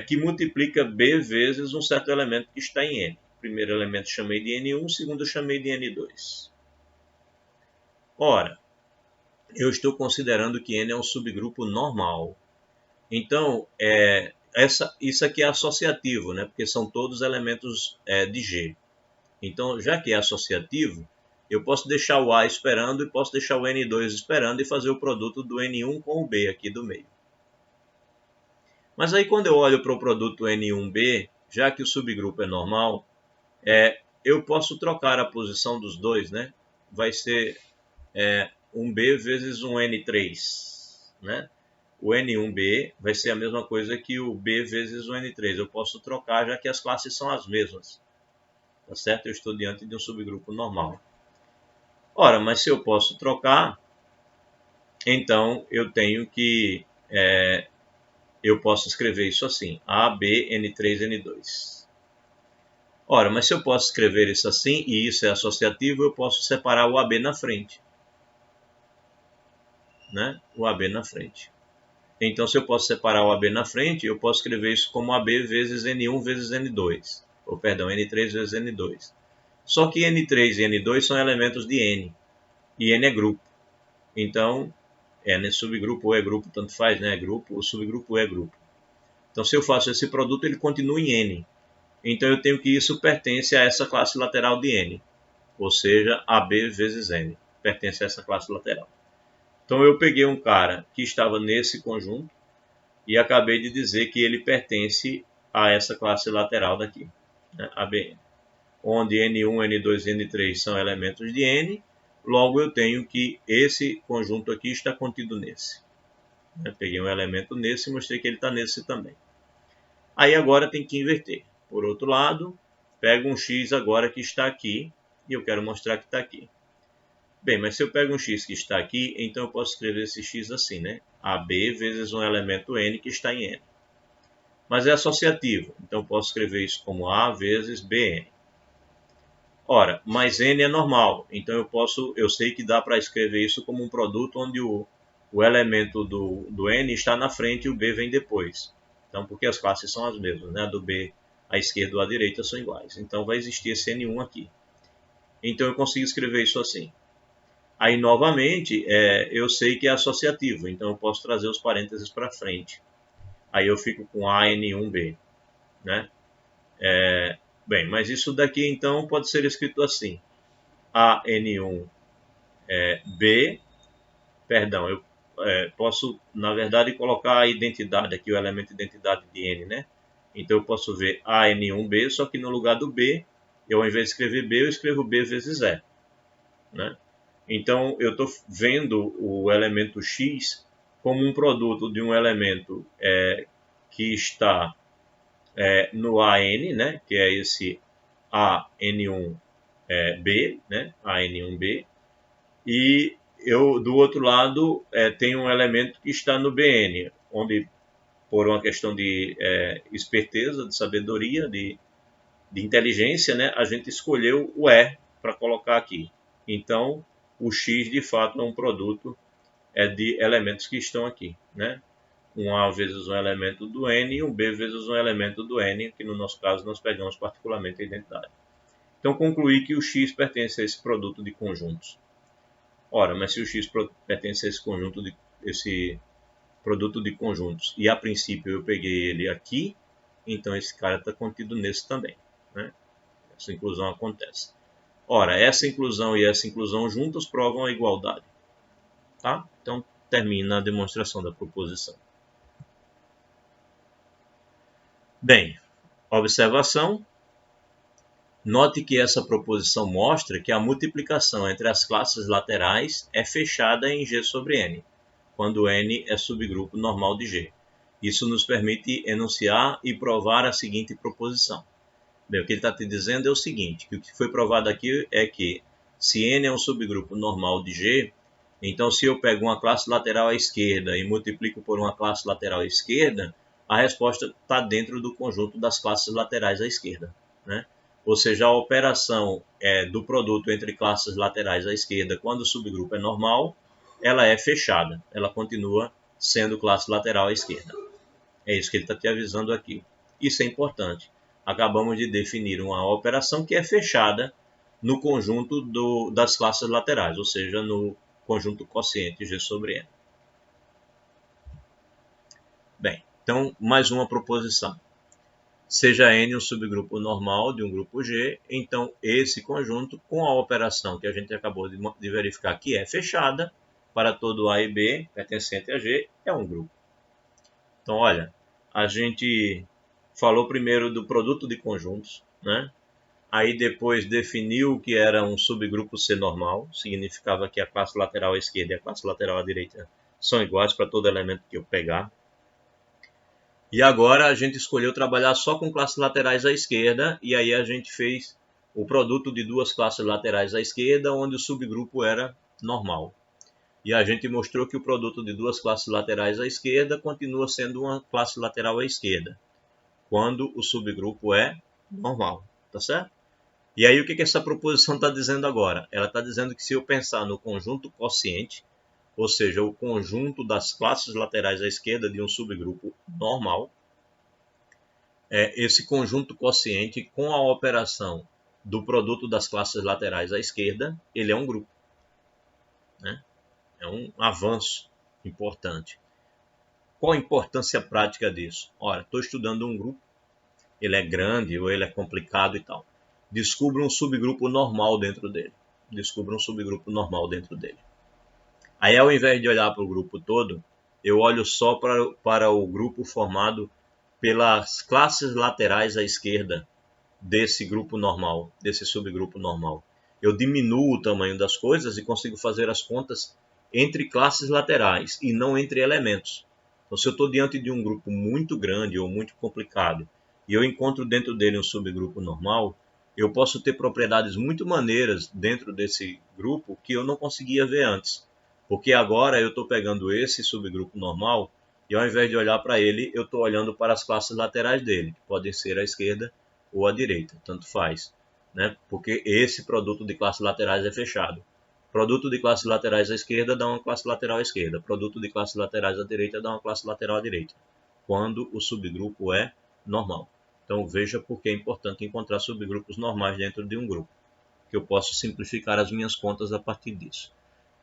Speaker 1: que multiplica B vezes um certo elemento que está em N. O primeiro elemento chamei de N1, o segundo chamei de N2. Ora, eu estou considerando que N é um subgrupo normal. Então, isso aqui é associativo, né? Porque são todos elementos de G. Então, já que é associativo, eu posso deixar o A esperando e posso deixar o N2 esperando e fazer o produto do N1 com o B aqui do meio. Mas aí quando eu olho para o produto N1B, já que o subgrupo é normal, eu posso trocar a posição dos dois, né? Vai ser um B vezes um N3, né? O N1B vai ser a mesma coisa que o B vezes o N3. Eu posso trocar já que as classes são as mesmas. Tá certo? Eu estou diante de um subgrupo normal. Ora, mas se eu posso trocar, então eu tenho que eu posso escrever isso assim, AB, N3, N2. Ora, mas se eu posso escrever isso assim, e isso é associativo, eu posso separar o AB na frente. Né? O AB na frente. Então, se eu posso separar o AB na frente, eu posso escrever isso como AB vezes N1 vezes N2. Ou, perdão, N3 vezes N2. Só que N3 e N2 são elementos de N. E N é grupo. Então, N é subgrupo ou é grupo, tanto faz, né? É grupo, o subgrupo é grupo. Então, se eu faço esse produto, ele continua em N. Então, eu tenho que isso pertence a essa classe lateral de N. Ou seja, AB vezes N. Pertence a essa classe lateral. Então, eu peguei um cara que estava nesse conjunto e acabei de dizer que ele pertence a essa classe lateral daqui, né, ABN. Onde N1, N2 e N3 são elementos de N, logo eu tenho que esse conjunto aqui está contido nesse. Eu peguei um elemento nesse e mostrei que ele está nesse também. Aí agora tem que inverter. Por outro lado, pego um X agora que está aqui e eu quero mostrar que está aqui. Bem, mas se eu pego um X que está aqui, então eu posso escrever esse X assim, né? AB vezes um elemento N que está em N. Mas é associativo, então eu posso escrever isso como A vezes BN. Ora, mas N é normal, então eu sei que dá para escrever isso como um produto onde o elemento do N está na frente e o B vem depois. Então, porque as classes são as mesmas, né? A do B à esquerda ou à direita são iguais. Então, vai existir esse N1 aqui. Então, eu consigo escrever isso assim. Aí, novamente, eu sei que é associativo, então eu posso trazer os parênteses para frente. Aí eu fico com AN1B, né? Bem, mas isso daqui, então, pode ser escrito assim. AN1B, perdão, eu posso, na verdade, colocar a identidade aqui, o elemento identidade de N, né? Então, eu posso ver AN1B, só que no lugar do B, eu, ao invés de escrever B, eu escrevo B vezes E, né? Então, eu estou vendo o elemento X como um produto de um elemento que está no AN, né, que é esse AN1B, né, AN1B, e eu, do outro lado, tenho um elemento que está no BN, onde, por uma questão de esperteza, de sabedoria, de inteligência, né, a gente escolheu o E para colocar aqui. Então, o X, de fato, é um produto de elementos que estão aqui, né? Um A vezes um elemento do N e um B vezes um elemento do N, que no nosso caso nós pegamos particularmente a identidade. Então, concluí que o X pertence a esse produto de conjuntos. Ora, mas se o X pertence a esse produto de conjuntos e a princípio eu peguei ele aqui, então esse cara está contido nesse também, né? Essa inclusão acontece. Ora, essa inclusão e essa inclusão juntas provam a igualdade. Tá? Então, termina a demonstração da proposição. Bem, observação. Note que essa proposição mostra que a multiplicação entre as classes laterais é fechada em G sobre N, quando N é subgrupo normal de G. Isso nos permite enunciar e provar a seguinte proposição. Bem, o que ele está te dizendo é o seguinte, que o que foi provado aqui é que se N é um subgrupo normal de G, então se eu pego uma classe lateral à esquerda e multiplico por uma classe lateral à esquerda, a resposta está dentro do conjunto das classes laterais à esquerda, né? Ou seja, a operação do produto entre classes laterais à esquerda, quando o subgrupo é normal, ela é fechada, ela continua sendo classe lateral à esquerda. É isso que ele está te avisando aqui. Isso é importante. Acabamos de definir uma operação que é fechada no conjunto das classes laterais, ou seja, no conjunto quociente G sobre N. Bem, então, mais uma proposição. Seja N um subgrupo normal de um grupo G, então esse conjunto, com a operação que a gente acabou de verificar que é fechada, para todo A e B pertencente a G, é um grupo. Então, olha, a gente falou primeiro do produto de conjuntos, né? Aí depois definiu que era um subgrupo C normal, significava que a classe lateral à esquerda e a classe lateral à direita são iguais para todo elemento que eu pegar. E agora a gente escolheu trabalhar só com classes laterais à esquerda, e aí a gente fez o produto de duas classes laterais à esquerda, onde o subgrupo era normal. E a gente mostrou que o produto de duas classes laterais à esquerda continua sendo uma classe lateral à esquerda, quando o subgrupo é normal, tá certo? E aí o que essa proposição está dizendo agora? Ela está dizendo que se eu pensar no conjunto quociente, ou seja, o conjunto das classes laterais à esquerda de um subgrupo normal, esse conjunto quociente com a operação do produto das classes laterais à esquerda, ele é um grupo, né? É um avanço importante. Qual a importância prática disso? Ora, estou estudando um grupo, ele é grande ou ele é complicado e tal. Descubra um subgrupo normal dentro dele. Descubra um subgrupo normal dentro dele. Aí, ao invés de olhar para o grupo todo, eu olho só para o grupo formado pelas classes laterais à esquerda desse grupo normal, desse subgrupo normal. Eu diminuo o tamanho das coisas e consigo fazer as contas entre classes laterais e não entre elementos. Então, se eu estou diante de um grupo muito grande ou muito complicado e eu encontro dentro dele um subgrupo normal, eu posso ter propriedades muito maneiras dentro desse grupo que eu não conseguia ver antes. Porque agora eu estou pegando esse subgrupo normal e ao invés de olhar para ele, eu estou olhando para as classes laterais dele, que podem ser à esquerda ou à direita, tanto faz, né? Porque esse produto de classes laterais é fechado. Produto de classes laterais à esquerda dá uma classe lateral à esquerda. Produto de classes laterais à direita dá uma classe lateral à direita, quando o subgrupo é normal. Então veja por que é importante encontrar subgrupos normais dentro de um grupo, que eu posso simplificar as minhas contas a partir disso.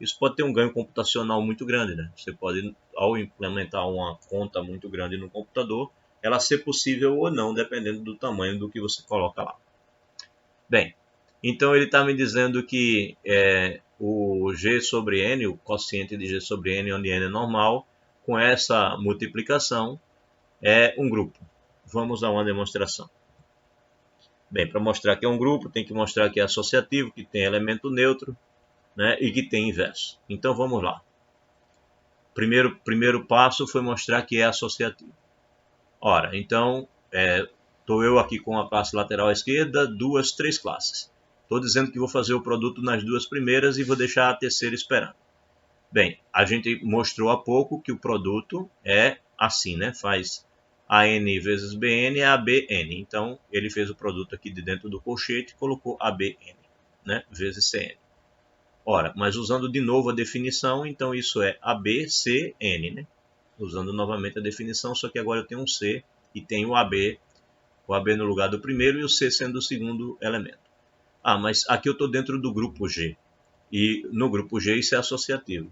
Speaker 1: Isso pode ter um ganho computacional muito grande, né? Você pode, ao implementar uma conta muito grande no computador, ela ser possível ou não, dependendo do tamanho do que você coloca lá. Bem, então ele está me dizendo que o G sobre N, o quociente de G sobre N, onde N é normal, com essa multiplicação, é um grupo. Vamos a uma demonstração. Bem, para mostrar que é um grupo, tem que mostrar que é associativo, que tem elemento neutro, né, e que tem inverso. Então vamos lá. Primeiro passo foi mostrar que é associativo. Ora, então, estou eu aqui com a classe lateral à esquerda, três classes. Estou dizendo que vou fazer o produto nas duas primeiras e vou deixar a terceira esperando. Bem, a gente mostrou há pouco que o produto é assim, né? Faz AN vezes BN é ABN. Então, ele fez o produto aqui de dentro do colchete e colocou ABN, né? Vezes CN. Ora, mas usando de novo a definição, então isso é ABCN, né? Usando novamente a definição, só que agora eu tenho um C e tenho o AB no lugar do primeiro e o C sendo o segundo elemento. Ah, mas aqui eu estou dentro do grupo G, e no grupo G isso é associativo.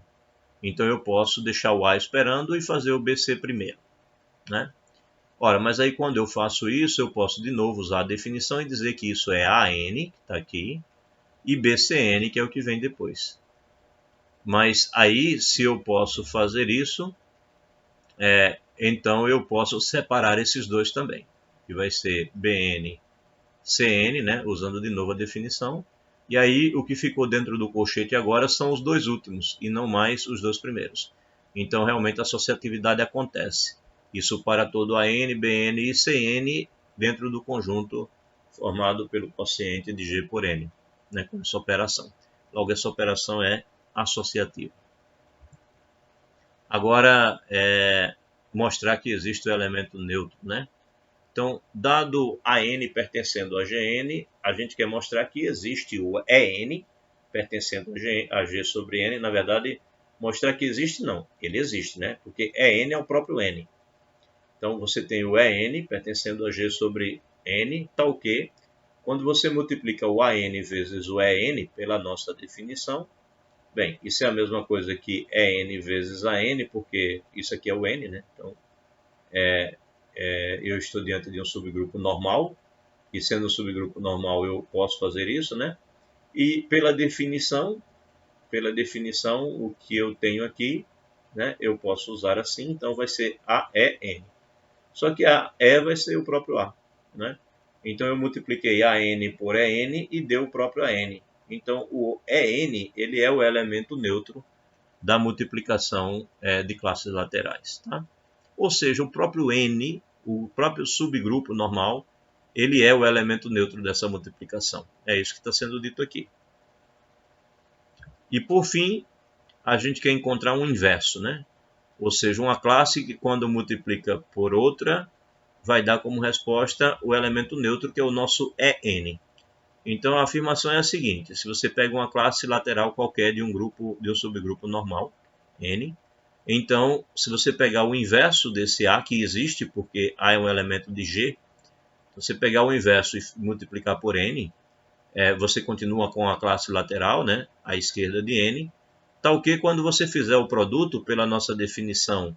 Speaker 1: Então eu posso deixar o A esperando e fazer o BC primeiro, né? Ora, mas aí quando eu faço isso, eu posso de novo usar a definição e dizer que isso é AN, que está aqui, e BCN, que é o que vem depois. Mas aí, se eu posso fazer isso, então eu posso separar esses dois também, que vai ser BN, CN, né, usando de novo a definição. E aí o que ficou dentro do colchete agora são os dois últimos e não mais os dois primeiros. Então realmente a associatividade acontece. Isso para todo AN, BN e CN dentro do conjunto formado pelo quociente de G por N, né, com essa operação. Logo essa operação é associativa. Agora, mostrar que existe o elemento neutro, né? Então, dado AN pertencendo a GN, a gente quer mostrar que existe o EN pertencendo a G sobre N. Na verdade, mostrar que existe não, ele existe, né? Porque EN é o próprio N. Então, você tem o EN pertencendo a G sobre N, tal que, quando você multiplica o AN vezes o EN pela nossa definição, bem, isso é a mesma coisa que EN vezes AN, porque isso aqui é o N, né? Então, eu estou diante de um subgrupo normal, e sendo um subgrupo normal eu posso fazer isso, né? E pela definição, o que eu tenho aqui, né? Eu posso usar assim, então vai ser AEN. Só que a E vai ser o próprio A, né? Então eu multipliquei AN por EN e deu o próprio AN. Então o EN, ele é o elemento neutro da multiplicação de classes laterais, tá? Ou seja, o próprio N, o próprio subgrupo normal, ele é o elemento neutro dessa multiplicação. É isso que está sendo dito aqui. E por fim, a gente quer encontrar um inverso, né? Ou seja, uma classe que quando multiplica por outra, vai dar como resposta o elemento neutro, que é o nosso EN. Então a afirmação é a seguinte: se você pega uma classe lateral qualquer de um grupo, de um subgrupo normal, N, então se você pegar o inverso desse A, que existe porque A é um elemento de G, se você pegar o inverso e multiplicar por N, você continua com a classe lateral, né, à esquerda de N, tal que quando você fizer o produto, pela nossa definição,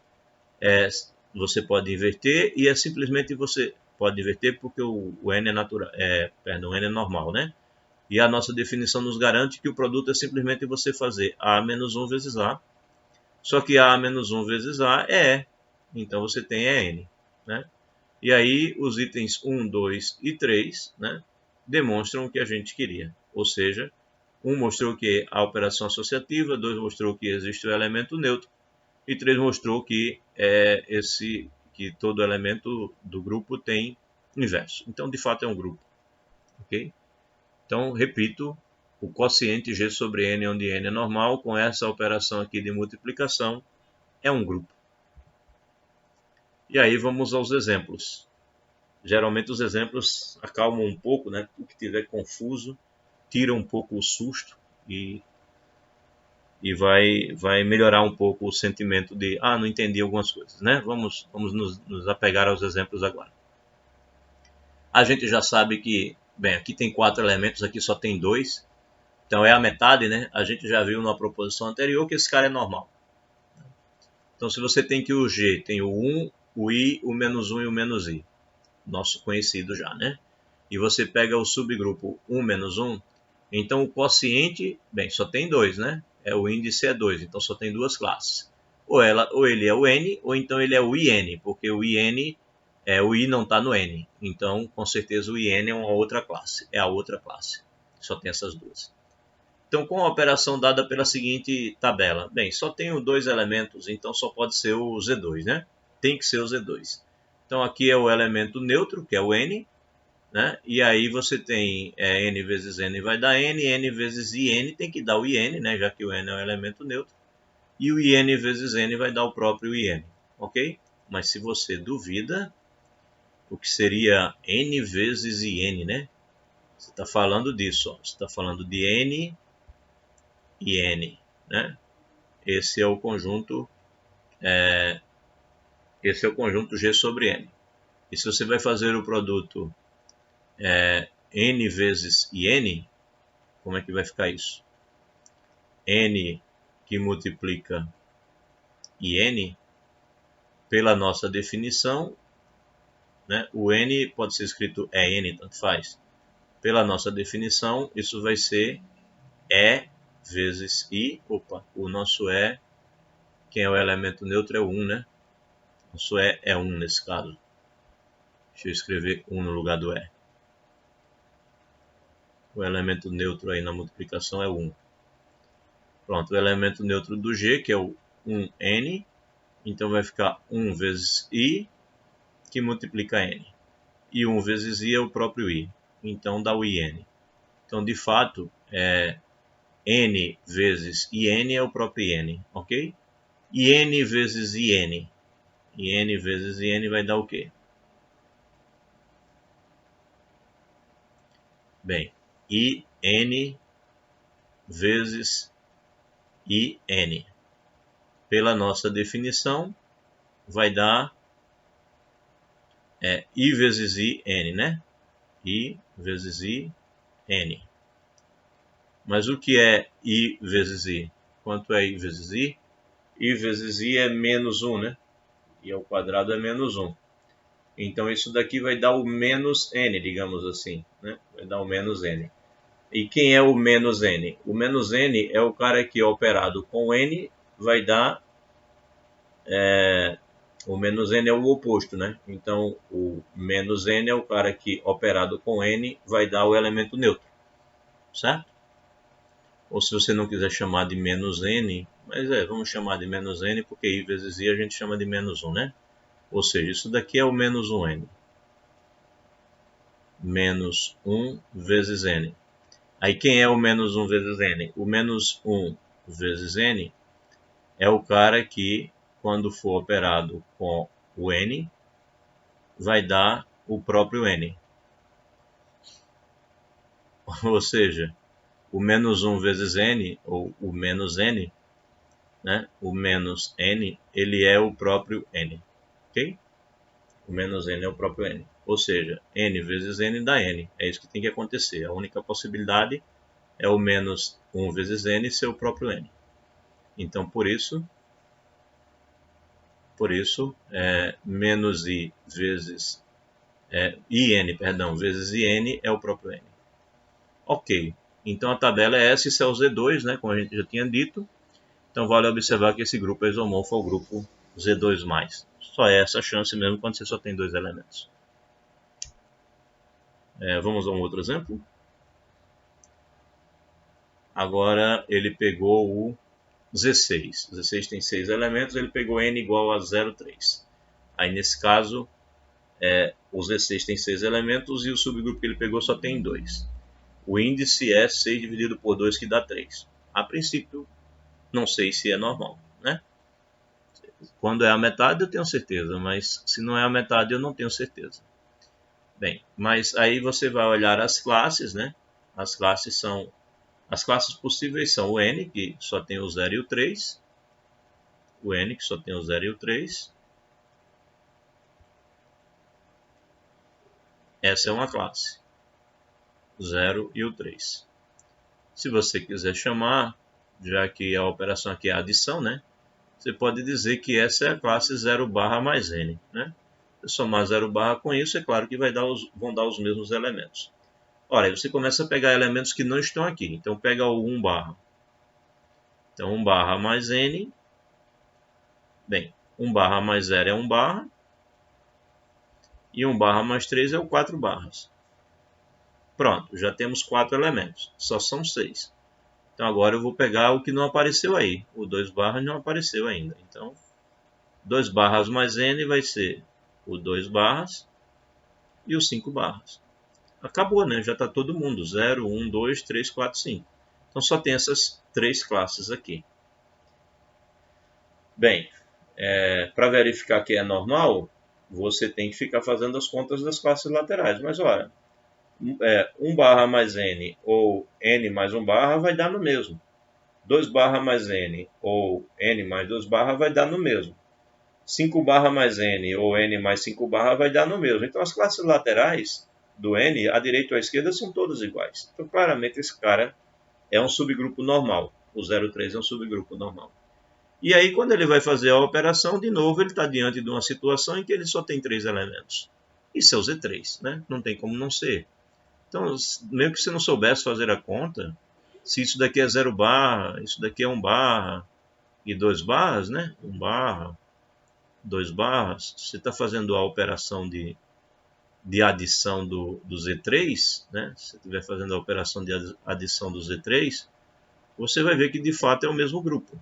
Speaker 1: você pode inverter e simplesmente você pode inverter porque o N é natural, o N é normal, né? E a nossa definição nos garante que o produto é simplesmente você fazer A menos 1 vezes A, só que A menos 1 vezes A é E, então você tem N, né? E aí os itens 1, 2 e 3, né, demonstram o que a gente queria, ou seja, 1 mostrou que a operação associativa, 2 mostrou que existe o elemento neutro, e 3 mostrou que que todo elemento do grupo tem inverso. Então, de fato, é um grupo. Ok? Então, repito, o quociente G sobre N, onde N é normal, com essa operação aqui de multiplicação, é um grupo. E aí vamos aos exemplos. Geralmente os exemplos acalmam um pouco, né? O que estiver confuso, tira um pouco o susto e vai melhorar um pouco o sentimento de, não entendi algumas coisas, né? Vamos nos apegar aos exemplos agora. A gente já sabe que, bem, aqui tem 4 elementos, aqui só tem 2, então é a metade, né? A gente já viu na proposição anterior que esse cara é normal. Então se você tem que o G tem o 1, o I, o menos 1 e o menos I, nosso conhecido já, né? E você pega o subgrupo 1 menos 1, então o quociente, bem, só tem 2, né? O índice é 2, então só tem 2 classes. Ou ele é o N, ou então ele é o IN, porque o IN, o I não está no N. Então, com certeza, o IN é uma outra classe, é a outra classe. Só tem essas duas. Então, com a operação dada pela seguinte tabela, bem, só tenho 2 elementos, então só pode ser o Z2, né? Tem que ser o Z2. Então, aqui é o elemento neutro, que é o N, né? E aí você tem N vezes N vai dar N, N vezes IN tem que dar o IN, né? Já que o N é um elemento neutro. E o IN vezes N vai dar o próprio IN, ok? Mas se você duvida, o que seria N vezes IN, né? Você está falando disso, ó. Você está falando de N e N, né? Esse é o conjunto G sobre N. E se você vai fazer o produto N vezes IN, como é que vai ficar isso? N que multiplica IN, pela nossa definição, né? O N pode ser escrito EN, tanto faz. Pela nossa definição, isso vai ser E vezes I. Opa, o nosso E, quem é o elemento neutro é o 1, né? Nosso E é 1 nesse caso. Deixa eu escrever 1 no lugar do E. O elemento neutro aí na multiplicação é 1. Pronto, o elemento neutro do G, que é o 1N, então vai ficar 1 vezes I, que multiplica N. E 1 vezes I é o próprio I, então dá o IN. Então, de fato, N vezes IN é o próprio IN, ok? E N vezes IN. E N vezes IN vai dar o quê? Bem, IN vezes IN. Pela nossa definição, vai dar I vezes IN, né? I vezes IN. Mas o que é I vezes I? Quanto é I vezes I? I vezes I é menos 1, né? I ao quadrado é menos 1. Então isso daqui vai dar o menos N, digamos assim, né? Vai dar o menos N. E quem é o menos N? O menos N é o cara que operado com N vai dar... o menos N é o oposto, né? Então o menos N é o cara que operado com N vai dar o elemento neutro, certo? Ou se você não quiser chamar de menos N, mas vamos chamar de menos N, porque I vezes I a gente chama de menos 1, né? Ou seja, isso daqui é o menos 1N. Menos 1 vezes N. Aí quem é o menos 1 vezes N? O menos 1 vezes N é o cara que, quando for operado com o n, vai dar o próprio n. Ou seja, o menos 1 vezes n, ou o menos n, né? O menos n, ele é o próprio n. Ok? O menos n é o próprio n. Ou seja, n vezes n dá n. É isso que tem que acontecer. A única possibilidade é o menos 1 vezes n ser o próprio n. Então, por isso menos i vezes in, perdão, vezes in é o próprio n. Ok. Então, a tabela é essa, isso é o Z2, né, como a gente já tinha dito. Então, vale observar que esse grupo é isomorfo ao grupo Z2+. Só é essa chance mesmo quando você só tem dois elementos. Vamos a um outro exemplo. Agora, ele pegou o Z6. O Z6 tem 6 elementos, ele pegou n igual a 0,3. Aí, nesse caso, o Z6 tem 6 elementos e o subgrupo que ele pegou só tem 2. O índice é 6 dividido por 2, que dá 3. A princípio, não sei se é normal, né? Quando é a metade eu tenho certeza, mas se não é a metade eu não tenho certeza. Bem, mas aí você vai olhar as classes, né? As classes possíveis são o n, que só tem o 0 e o 3. O n, que só tem o 0 e o 3. Essa é uma classe. 0 e o 3. Se você quiser chamar, já que a operação aqui é a adição, né? Você pode dizer que essa é a classe 0 barra mais n, né? Se somar 0 barra com isso, é claro que vão dar os mesmos elementos. Ora, aí você começa a pegar elementos que não estão aqui. Então, pega o 1 barra. Então, 1 barra mais n. Bem, 1 barra mais 0 é 1 barra. E 1 barra mais 3 é o 4 barras. Pronto, já temos 4 elementos. Só são 6. Então, agora eu vou pegar o que não apareceu aí. O 2 barras não apareceu ainda. Então, 2 barras mais n vai ser o 2 barras e o 5 barras. Acabou, né? Já está todo mundo. 0, 1, 2, 3, 4, 5. Então, só tem essas 3 classes aqui. Bem, para verificar que é normal, você tem que ficar fazendo as contas das classes laterais. Mas, olha, 1 barra mais n ou n mais 1 barra vai dar no mesmo. 2 barra mais n ou n mais 2 barra vai dar no mesmo. 5 barra mais n ou n mais 5 barra vai dar no mesmo. Então, as classes laterais do n, à direita ou à esquerda, são todas iguais. Então, claramente, esse cara é um subgrupo normal. O 0,3 é um subgrupo normal. E aí, quando ele vai fazer a operação, de novo, ele está diante de uma situação em que ele só tem 3 elementos. Isso é o Z3, né? Não tem como não ser. Então, mesmo que você não soubesse fazer a conta, se isso daqui é 0 barra, isso daqui é 1 barra e 2 barras, né? 1 barra, 2 barras, você está fazendo a operação de adição do Z3, né? Se você estiver fazendo a operação de adição do Z3, você vai ver que de fato é o mesmo grupo.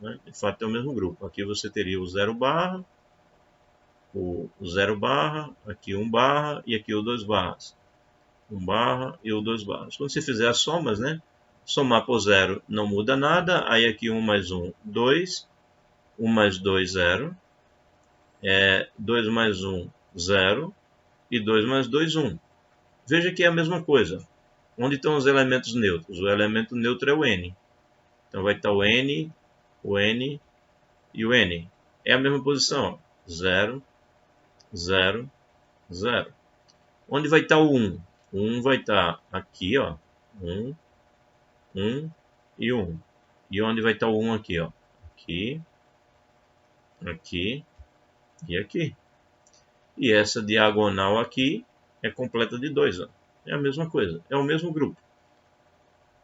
Speaker 1: Né? De fato é o mesmo grupo. Aqui você teria o 0 barra, o 0 barra, aqui 1 barra e aqui o 2 barras. 1 barra e o 2 barras. Quando você fizer as somas, né? Somar por 0 não muda nada. Aí aqui 1 mais 1, 2. 1 mais 2, 0. 2 mais 1, 0. E 2 mais 2, 1. Veja que é a mesma coisa. Onde estão os elementos neutros? O elemento neutro é o n. Então vai estar o n e o n. É a mesma posição. 0, 0, 0. Onde vai estar o 1? O 1 vai estar aqui, ó. 1, 1 e 1. E onde vai estar o 1 aqui, ó? Aqui, aqui e aqui. E essa diagonal aqui é completa de 2, ó. É a mesma coisa, é o mesmo grupo.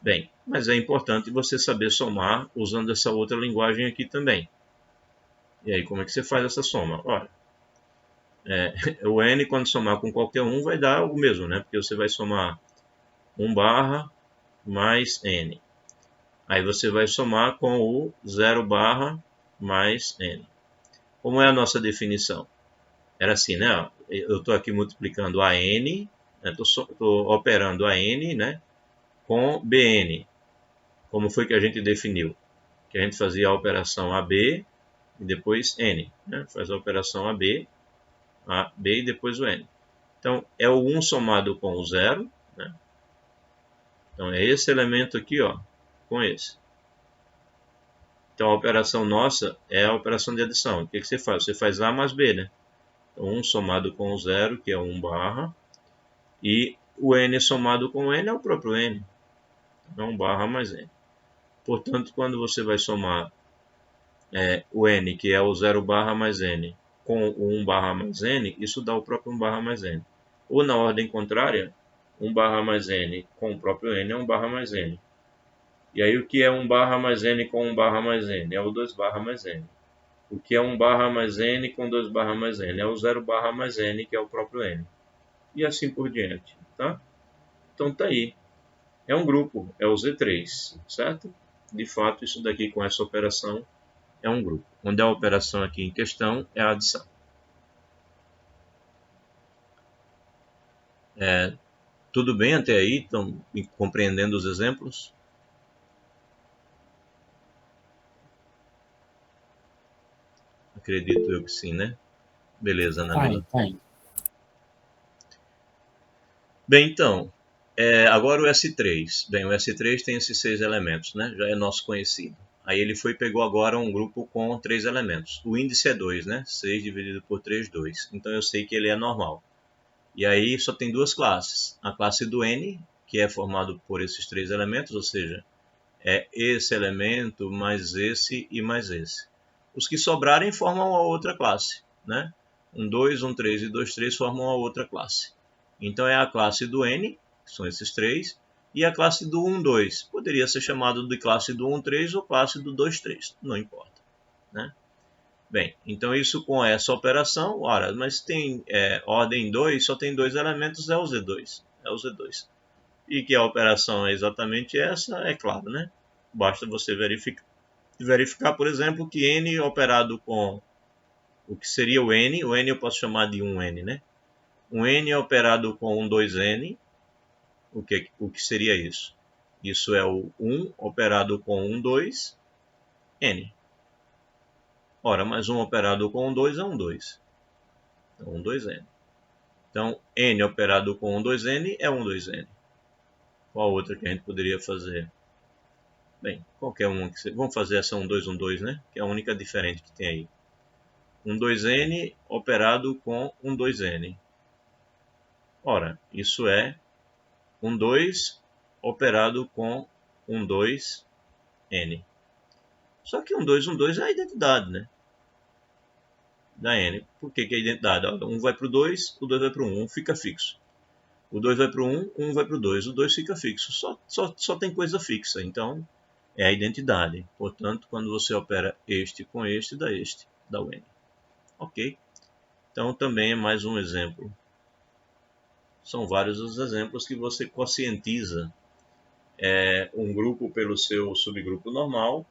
Speaker 1: Bem, mas é importante você saber somar usando essa outra linguagem aqui também. E aí, como é que você faz essa soma? Olha, o n, quando somar com qualquer um, vai dar o mesmo, né? Porque você vai somar 1 barra mais n. Aí você vai somar com o 0 barra mais n. Como é a nossa definição? Era assim, né? Eu estou aqui multiplicando a n, estou operando a n, né? Com bn. Como foi que a gente definiu? que a gente fazia a operação AB e depois N, né? Faz a operação AB e depois o N. Então, é o 1 somado com o 0, né? Então, é esse elemento aqui, ó, com esse. Então, a operação nossa é a operação de adição. O que você faz? Você faz A mais B, né? Então, 1 somado com o 0, que é 1 barra, e o N somado com o N é o próprio N. Então, 1 barra mais N. Portanto, quando você vai somar o N, que é o 0 barra mais N, com o 1 barra mais N, isso dá o próprio 1 barra mais N. Ou na ordem contrária, 1 barra mais N com o próprio N é 1 barra mais N. E aí o que é 1 barra mais N com 1 barra mais N? É o 2 barra mais N. O que é 1 barra mais N com 2 barra mais N? É o 0 barra mais N, que é o próprio N. E assim por diante, tá? Então tá aí. É um grupo, é o Z3, certo? De fato, isso daqui com essa operação é um grupo, onde a operação aqui em questão é a adição. Tudo bem até aí? Estão compreendendo os exemplos? Acredito eu que sim, né? Beleza, Ana Mila.
Speaker 2: Tá aí.
Speaker 1: Bem, então, agora o S3. Bem, o S3 tem esses 6 elementos, né? Já é nosso conhecido. Aí ele pegou agora um grupo com 3 elementos. O índice é 2, né? 6 dividido por 3, 2. Então eu sei que ele é normal. E aí só tem duas classes. A classe do N, que é formado por esses 3 elementos, ou seja, é esse elemento mais esse e mais esse. Os que sobrarem formam a outra classe, né? 1, 2, 1, 3 e 2, 3 formam a outra classe. Então é a classe do N, que são esses 3, e a classe do 1, 2. Poderia ser chamado de classe do 1, 3 ou classe do 2, 3, não importa, né? Bem, então isso com essa operação, ora, mas tem ordem 2, só tem 2 elementos, é o Z2. É o Z2. E que a operação é exatamente essa, é claro, né? Basta você verificar, por exemplo, que N operado com o que seria o N eu posso chamar de 1N, né? Um N operado com um 2N, o que seria isso? Isso é o 1 operado com um 2, N. Ora, mas 1 operado com um 2 é um 2. Então, um 2N. Então, N operado com um 2N é um 2N. Qual outra que a gente poderia fazer? Bem, qualquer uma que você... Vamos fazer essa 1, 2, 1, 2, né? Que é a única diferente que tem aí. Um 2N operado com um 2N. Ora, isso é um 2 operado com um 2N. Só que um 2 é a identidade, né? Da N. Por que é a identidade? Um vai para o 2, o 2 vai para o 1, fica fixo. O 2 vai para o 1, o 1 vai para o 2, o 2 fica fixo. Só tem coisa fixa, então é a identidade. Portanto, quando você opera este com este, dá o N. Ok? Então também é mais um exemplo. São vários os exemplos que você quocientiza um grupo pelo seu subgrupo normal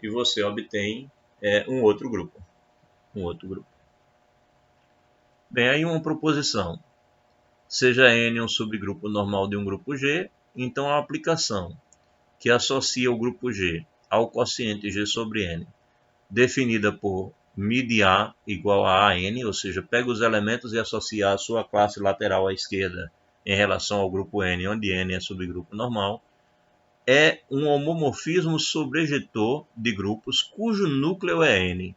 Speaker 1: e você obtém um outro grupo. Bem, aí uma proposição. Seja N um subgrupo normal de um grupo G, então a aplicação que associa o grupo G ao quociente G sobre N, definida por mid A igual a AN, ou seja, pega os elementos e associa a sua classe lateral à esquerda em relação ao grupo N, onde N é subgrupo normal, é um homomorfismo sobrejetor de grupos cujo núcleo é N.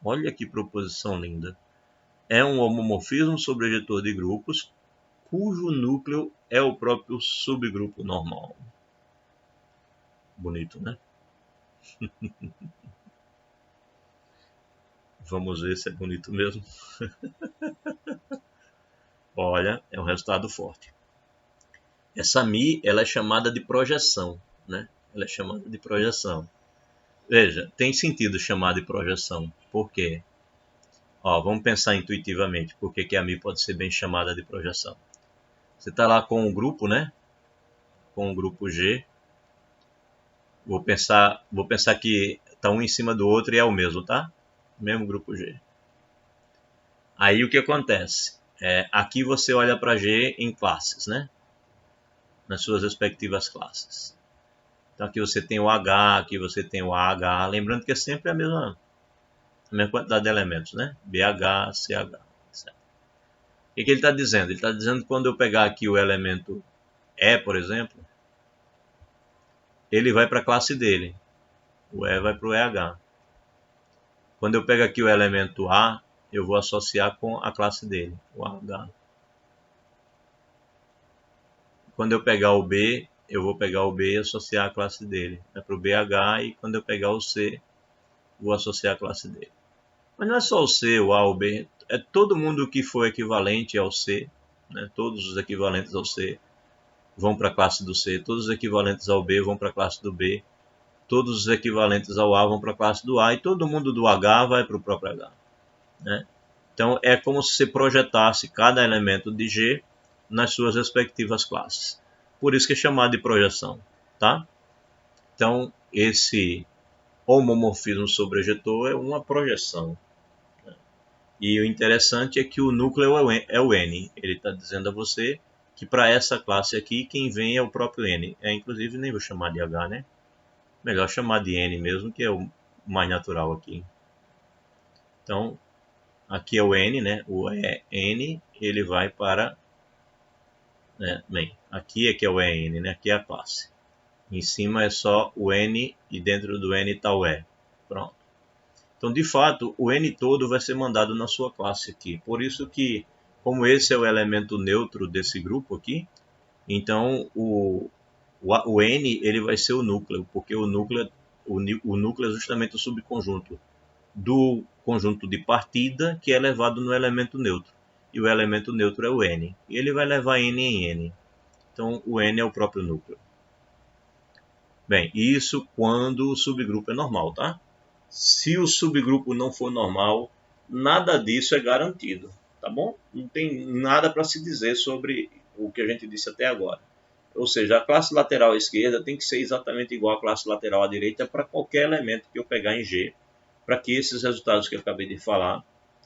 Speaker 1: Olha que proposição linda. É um homomorfismo sobrejetor de grupos cujo núcleo é o próprio subgrupo normal. Bonito, né? Vamos ver se é bonito mesmo. Olha, é um resultado forte. Essa Mi, ela é chamada de projeção, né? Ela é chamada de projeção. Veja, tem sentido chamar de projeção. Por quê? Vamos pensar intuitivamente. Por que a Mi pode ser bem chamada de projeção? Você está lá com um grupo, né? Com o grupo G. Vou pensar que está um em cima do outro e é o mesmo, tá? Mesmo grupo G. Aí o que acontece? Aqui você olha para G em classes, né? Nas suas respectivas classes. Então aqui você tem o H, aqui você tem o AH, lembrando que é sempre a mesma quantidade de elementos, né? BH, CH, etc. O que ele está dizendo? Ele está dizendo que quando eu pegar aqui o elemento E, por exemplo, ele vai para a classe dele. O E vai para o EH. Quando eu pego aqui o elemento A, eu vou associar com a classe dele, o AH. Quando eu pegar o B, eu vou pegar o B e associar a classe dele. É para o BH, e quando eu pegar o C, vou associar a classe dele. Mas não é só o C, o A, o B, é todo mundo que for equivalente ao C, né? Todos os equivalentes ao C vão para a classe do C, todos os equivalentes ao B vão para a classe do B, todos os equivalentes ao A vão para a classe do A, e todo mundo do H vai para o próprio H, né? Então é como se você projetasse cada elemento de G nas suas respectivas classes. Por isso que é chamado de projeção, tá? Então esse homomorfismo sobrejetor é uma projeção. E o interessante é que o núcleo é o N. Ele está dizendo a você que para essa classe aqui, quem vem é o próprio N. Inclusive, nem vou chamar de H, né? Melhor chamar de N mesmo, que é o mais natural aqui. Então, aqui é o N, né? O EN, ele vai para... bem, aqui é que é o EN, né? Aqui é a classe. Em cima é só o N e dentro do N está o E. Pronto. Então, de fato, o N todo vai ser mandado na sua classe aqui. Por isso que, como esse é o elemento neutro desse grupo aqui, então o N ele vai ser o núcleo, porque o núcleo é justamente o subconjunto do conjunto de partida que é levado no elemento neutro. E o elemento neutro é o N. E ele vai levar N em N. Então, o N é o próprio núcleo. Bem, isso quando o subgrupo é normal, tá? Se o subgrupo não for normal, nada disso é garantido, tá bom? Não tem nada para se dizer sobre o que a gente disse até agora. Ou seja, a classe lateral à esquerda tem que ser exatamente igual à classe lateral à direita para qualquer elemento que eu pegar em G, para que esses resultados que eu acabei de falar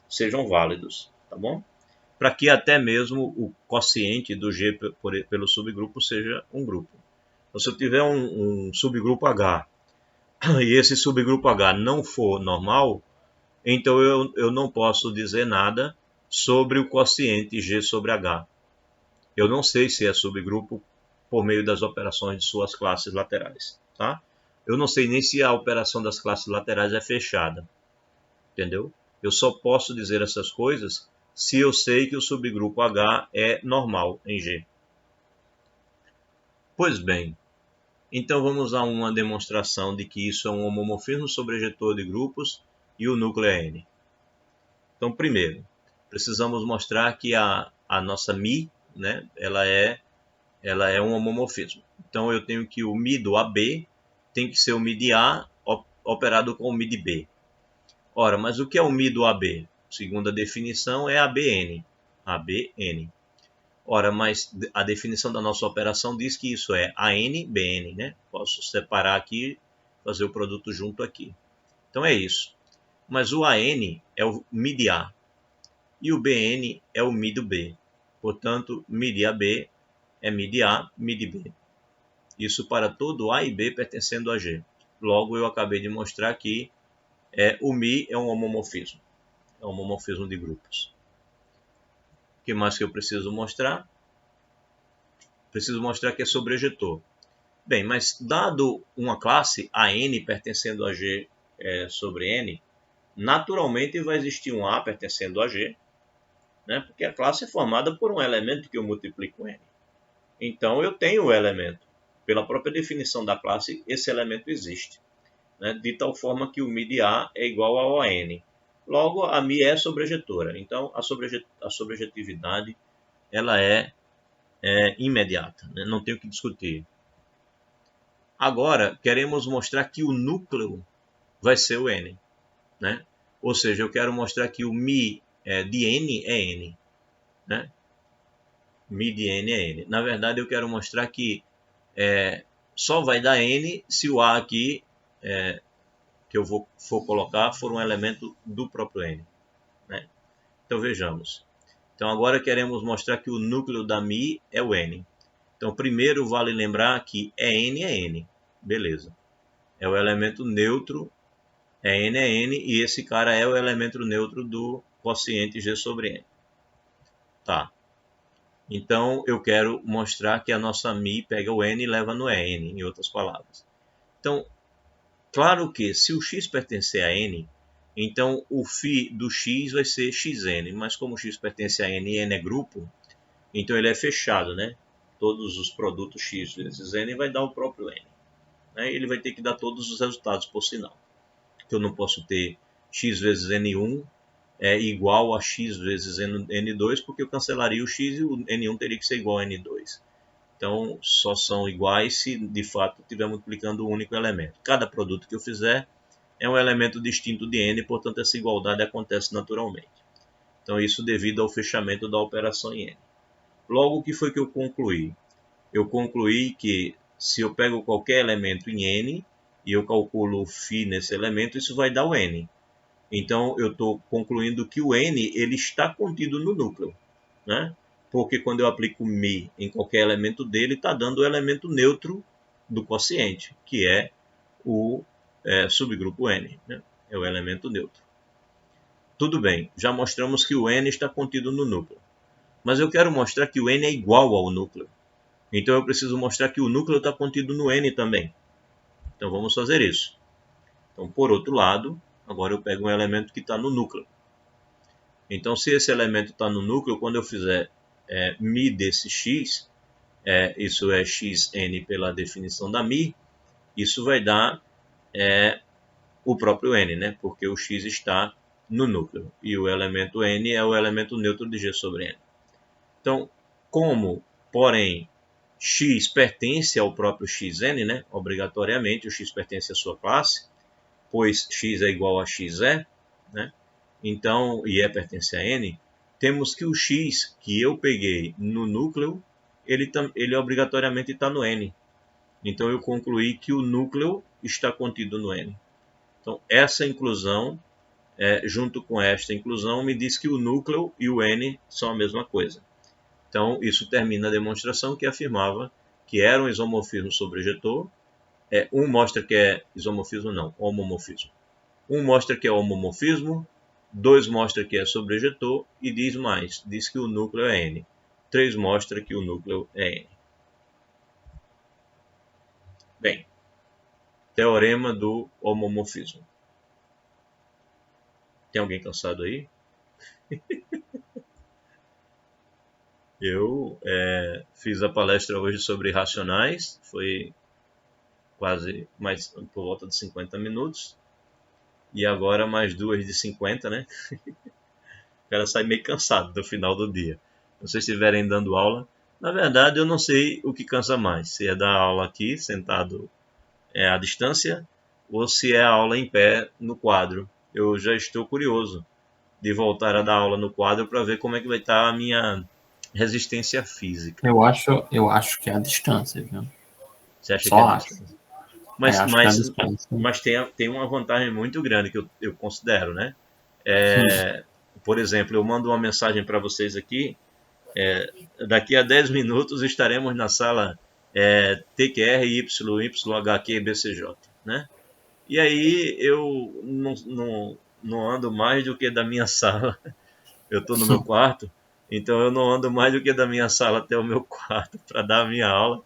Speaker 1: sejam válidos, tá bom? Para que até mesmo o quociente do G pelo subgrupo seja um grupo. Então, se eu tiver um subgrupo H e esse subgrupo H não for normal, então eu não posso dizer nada sobre o quociente G sobre H. Eu não sei se é subgrupo por meio das operações de suas classes laterais, tá? Eu não sei nem se a operação das classes laterais é fechada, entendeu? Eu só posso dizer essas coisas se eu sei que o subgrupo H é normal em G. Pois bem, então vamos a uma demonstração de que isso é um homomorfismo sobrejetor de grupos e o núcleo é N. Então, primeiro, precisamos mostrar que a nossa Mi, né, ela é um homomorfismo. Então, eu tenho que o Mi do AB tem que ser o Mi de A operado com o Mi de B. Ora, mas o que é o Mi do AB? Segundo a definição, é ABN. ABN. Ora, mas a definição da nossa operação diz que isso é AN-BN, né? Posso separar aqui, fazer o produto junto aqui. Então é isso. Mas o AN é o Mi de A e o BN é o Mi do B. Portanto, Mi de AB é Mi de A, Mi de B. Isso para todo A e B pertencendo a G. Logo, eu acabei de mostrar que o Mi é um homomorfismo. É um homomorfismo de grupos. O que mais que eu preciso mostrar? Preciso mostrar que é sobrejetor. Bem, mas dado uma classe AN pertencendo a G sobre N, naturalmente vai existir um A pertencendo a G, né? Porque a classe é formada por um elemento que eu multiplico N. Então eu tenho o elemento. Pela própria definição da classe, esse elemento existe, né? De tal forma que o Mi de A é igual ao AN. Logo, a Mi é sobrejetora. Então, a sobrejetividade ela é imediata, né? Não tem o que discutir. Agora, queremos mostrar que o núcleo vai ser o N, né? Ou seja, eu quero mostrar que o Mi de N é N, né? Mi de N é N. Na verdade, eu quero mostrar que só vai dar N se o A aqui que eu for colocar for um elemento do próprio N, né? Então, vejamos. Então, agora queremos mostrar que o núcleo da Mi é o N. Então, primeiro vale lembrar que N é N. Beleza. É o elemento neutro, é N, e esse cara é o elemento neutro do quociente G sobre N. Tá. Então, eu quero mostrar que a nossa Mi pega o N e leva no N, em outras palavras. Então, claro que se o X pertencer a N, então o φ do X vai ser Xn, mas como o X pertence a N e N é grupo, então ele é fechado, né? Todos os produtos X vezes N vai dar o próprio N. Né? Ele vai ter que dar todos os resultados por sinal. Que eu não posso ter X vezes N1 igual a X vezes N2, porque eu cancelaria o X e o N1 teria que ser igual a N2. Então, só são iguais se de fato estiver multiplicando um único elemento. Cada produto que eu fizer é um elemento distinto de N, portanto essa igualdade acontece naturalmente. Então, isso devido ao fechamento da operação em N. Logo, o que foi que eu concluí? Eu concluí que se eu pego qualquer elemento em N e eu calculo o φ nesse elemento, isso vai dar o N. Então, eu estou concluindo que o N ele está contido no núcleo, né? Porque quando eu aplico Mi em qualquer elemento dele, está dando o elemento neutro do quociente, que é o subgrupo N, né? É o elemento neutro. Tudo bem, já mostramos que o N está contido no núcleo. Mas eu quero mostrar que o N é igual ao núcleo. Então eu preciso mostrar que o núcleo está contido no N também. Então vamos fazer isso. Então, por outro lado, agora eu pego um elemento que está no núcleo. Então, se esse elemento está no núcleo, quando eu fizer Mi desse x, isso é xn pela definição da Mi, isso vai dar o próprio n, né? Porque o x está no núcleo. E o elemento n é o elemento neutro de G sobre n. Então, como, porém, x pertence ao próprio xn, né? Obrigatoriamente, o x pertence à sua classe, pois x é igual a xe, né? Então, e pertence a n, temos que o x que eu peguei no núcleo, ele obrigatoriamente está no n. Então, eu concluí que o núcleo está contido no n. Então, essa inclusão, junto com esta inclusão, me diz que o núcleo e o n são a mesma coisa. Então, isso termina a demonstração que afirmava que era um isomorfismo sobrejetor. Um mostra que é isomorfismo, não, homomorfismo. Um mostra que é homomorfismo, 2 mostra que é sobrejetor e diz mais, diz que o núcleo é N. 3 mostra que o núcleo é N. Bem, teorema do homomorfismo. Tem alguém cansado aí? Eu fiz a palestra hoje sobre racionais, foi quase mais por volta de 50 minutos. E agora mais 2 de 50, né? O cara sai meio cansado no final do dia. Se vocês estiverem dando aula, na verdade eu não sei o que cansa mais, se é dar aula aqui, sentado à distância, ou se é a aula em pé no quadro. Eu já estou curioso de voltar a dar aula no quadro para ver como é que vai estar a minha resistência física.
Speaker 2: Eu acho que é a distância, viu?
Speaker 1: Você acha
Speaker 2: Só
Speaker 1: que é a
Speaker 2: acho.
Speaker 1: distância?
Speaker 2: Mas
Speaker 1: Tem uma vantagem muito grande que eu considero, né?
Speaker 2: Sim.
Speaker 1: Por exemplo, eu mando uma mensagem para vocês aqui. Daqui a 10 minutos estaremos na sala TQR YHQ BCJ, né? E aí eu não ando mais do que da minha sala. Eu estou no meu quarto, então eu não ando mais do que da minha sala até o meu quarto para dar a minha aula.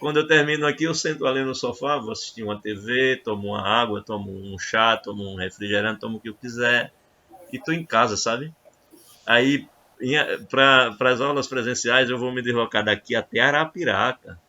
Speaker 1: Quando eu termino aqui, eu sento ali no sofá, vou assistir uma TV, tomo uma água, tomo um chá, tomo um refrigerante, tomo o que eu quiser e estou em casa, sabe? Aí, para as aulas presenciais, eu vou me deslocar daqui até Arapiraca,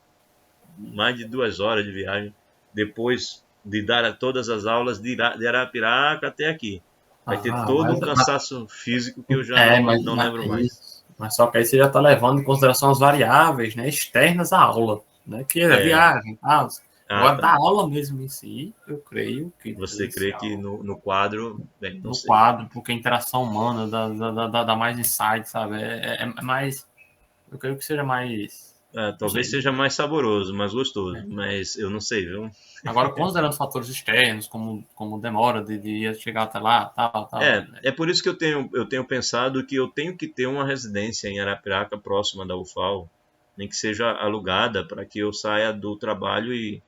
Speaker 1: mais de 2 horas de viagem, depois de dar todas as aulas de Arapiraca até aqui. Vai ter todo um cansaço físico que eu já não lembro mais.
Speaker 2: Mas só que aí você já está levando em consideração as variáveis, né, externas à aula, né, que é viagem, tal. Agora, da aula mesmo em si, eu creio que...
Speaker 1: Você crê que no quadro... Bem, não sei.
Speaker 2: Quadro, porque a interação humana dá mais insight, sabe? É mais... Eu creio que seja mais...
Speaker 1: talvez seja mais saboroso, mais gostoso, mas eu não sei, viu?
Speaker 2: Agora, considerando fatores externos, como demora de chegar até lá, tal.
Speaker 1: É por isso que eu tenho pensado que eu tenho que ter uma residência em Arapiraca, próxima da UFAL, nem que seja alugada, para que eu saia do trabalho e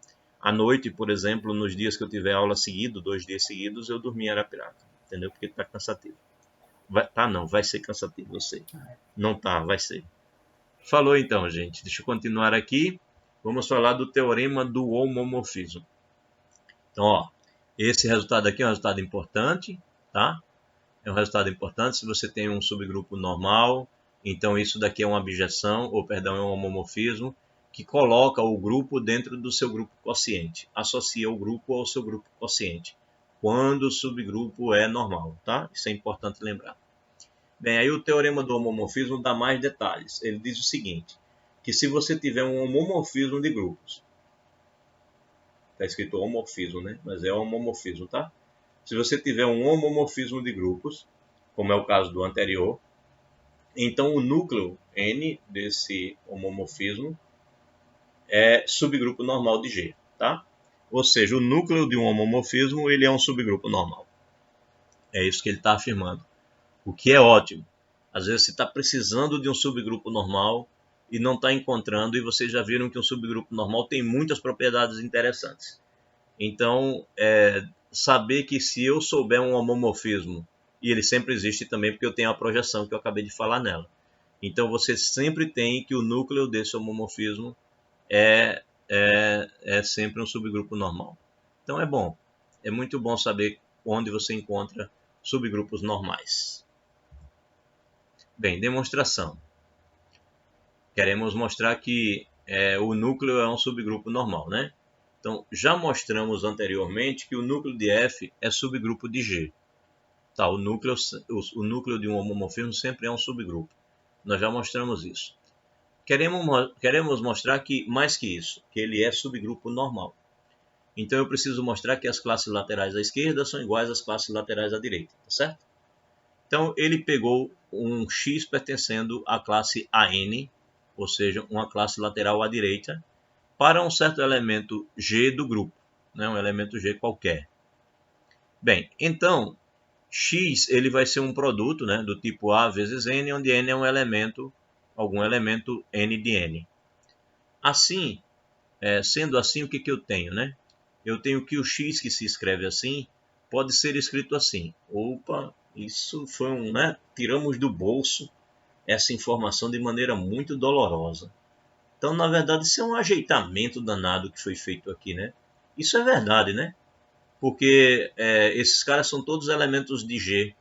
Speaker 1: À noite, por exemplo, nos dias que eu tiver aula seguido, 2 dias seguidos, eu dormir em Arapiraca, entendeu? Porque tá cansativo. Vai ser cansativo, eu sei. Não tá, vai ser. Falou então, gente. Deixa eu continuar aqui. Vamos falar do teorema do homomorfismo. Então, ó, esse resultado aqui é um resultado importante, tá? É um resultado importante se você tem um subgrupo normal. Então, isso daqui é uma abjeção, ou perdão, é um homomorfismo, que coloca o grupo dentro do seu grupo quociente. Associa o grupo ao seu grupo quociente, quando o subgrupo é normal, tá? Isso é importante lembrar. Bem, aí o teorema do homomorfismo dá mais detalhes. Ele diz o seguinte, que se você tiver um homomorfismo de grupos, está escrito homorfismo, né? Mas é homomorfismo, tá? Se você tiver um homomorfismo de grupos, como é o caso do anterior, então o núcleo N desse homomorfismo é subgrupo normal de G, tá? Ou seja, o núcleo de um homomorfismo ele é um subgrupo normal. É isso que ele está afirmando. O que é ótimo. Às vezes você está precisando de um subgrupo normal e não está encontrando, e vocês já viram que um subgrupo normal tem muitas propriedades interessantes. Então, saber que se eu souber um homomorfismo, e ele sempre existe também porque eu tenho a projeção que eu acabei de falar nela. Então, você sempre tem que o núcleo desse homomorfismo é sempre um subgrupo normal. Então, é bom. É muito bom saber onde você encontra subgrupos normais. Bem, demonstração. Queremos mostrar que o núcleo é um subgrupo normal, né? Então, já mostramos anteriormente que o núcleo de F é subgrupo de G. Tá, o núcleo de um homomorfismo sempre é um subgrupo. Nós já mostramos isso. Queremos mostrar que, mais que isso, que ele é subgrupo normal. Então, eu preciso mostrar que as classes laterais à esquerda são iguais às classes laterais à direita, tá certo? Então, ele pegou um X pertencendo à classe AN, ou seja, uma classe lateral à direita, para um certo elemento G do grupo, né? Um elemento G qualquer. Bem, então, X ele vai ser um produto, né, do tipo A vezes N, onde N é um elemento, algum elemento N de N. Assim, sendo assim, o que eu tenho? Né? Eu tenho que o X que se escreve assim pode ser escrito assim. Opa, isso foi né? Tiramos do bolso essa informação de maneira muito dolorosa. Então, na verdade, isso é um ajeitamento danado que foi feito aqui, né? Isso é verdade, né? Porque esses caras são todos elementos de G,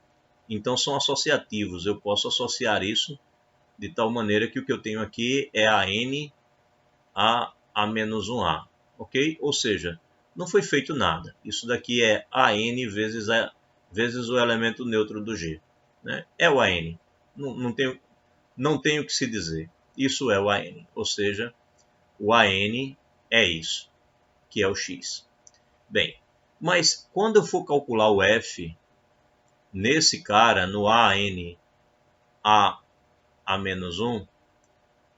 Speaker 1: então são associativos. Eu posso associar isso de tal maneira que o que eu tenho aqui é a N a menos 1A, ok? Ou seja, não foi feito nada. Isso daqui é AN vezes o elemento neutro do G. Né? É o AN. Não tem o que se dizer. Isso é o AN, ou seja, o AN é isso, que é o X. Bem, mas quando eu for calcular o F, nesse cara, no AN a menos 1,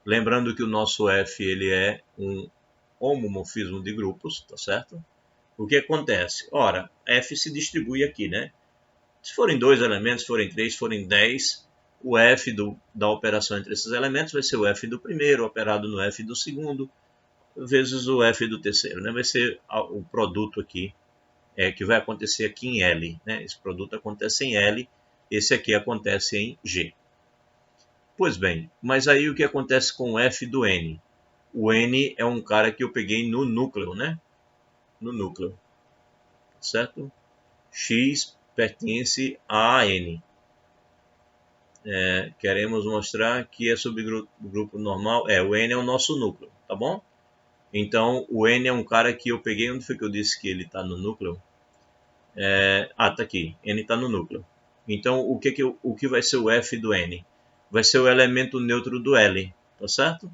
Speaker 1: lembrando que o nosso F ele é um homomorfismo de grupos, tá certo? O que acontece? Ora, F se distribui aqui, né? Se forem 2 elementos, se forem 3, se forem 10, o F da operação entre esses elementos vai ser o F do primeiro, operado no F do segundo, vezes o F do terceiro, né? Vai ser o produto aqui, que vai acontecer aqui em L, né? Esse produto acontece em L, esse aqui acontece em G. Pois bem, mas aí o que acontece com o F do N? O N é um cara que eu peguei no núcleo, né? No núcleo, certo? X pertence a N. Queremos mostrar que é subgrupo normal. O N é o nosso núcleo, tá bom? Então, o N é um cara que eu peguei. Onde foi que eu disse que ele está no núcleo? Tá aqui. N está no núcleo. Então, o que vai ser o F do N? Vai ser o elemento neutro do L, tá certo?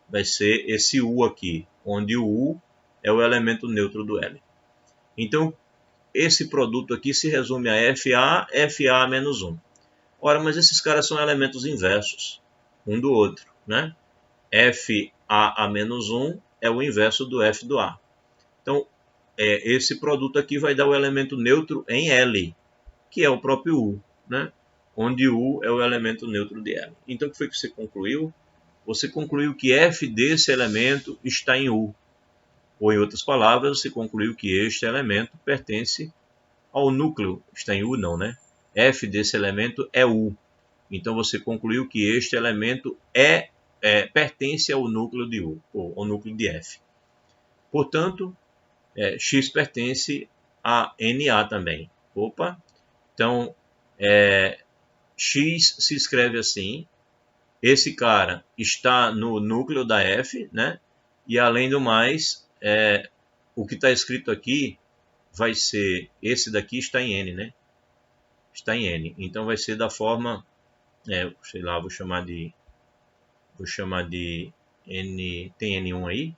Speaker 1: Vai ser esse U aqui, onde o U é o elemento neutro do L. Então, esse produto aqui se resume a FA menos 1. Ora, mas esses caras são elementos inversos, um do outro, né? FA menos 1 é o inverso do F do A. Então, esse produto aqui vai dar o elemento neutro em L, que é o próprio U, né? Onde U é o elemento neutro de L. Então, o que foi que você concluiu? Você concluiu que F desse elemento está em U. Ou, em outras palavras, você concluiu que este elemento pertence ao núcleo. Está em U, não, né? F desse elemento é U. Então, você concluiu que este elemento pertence ao núcleo de U, ou ao núcleo de F. Portanto, X pertence a NA também. Opa! Então, X se escreve assim. Esse cara está no núcleo da F, né? E além do mais, o que está escrito aqui vai ser, esse daqui está em N, né? Está em N. Então vai ser da forma, sei lá, vou chamar de N, tem N1 aí?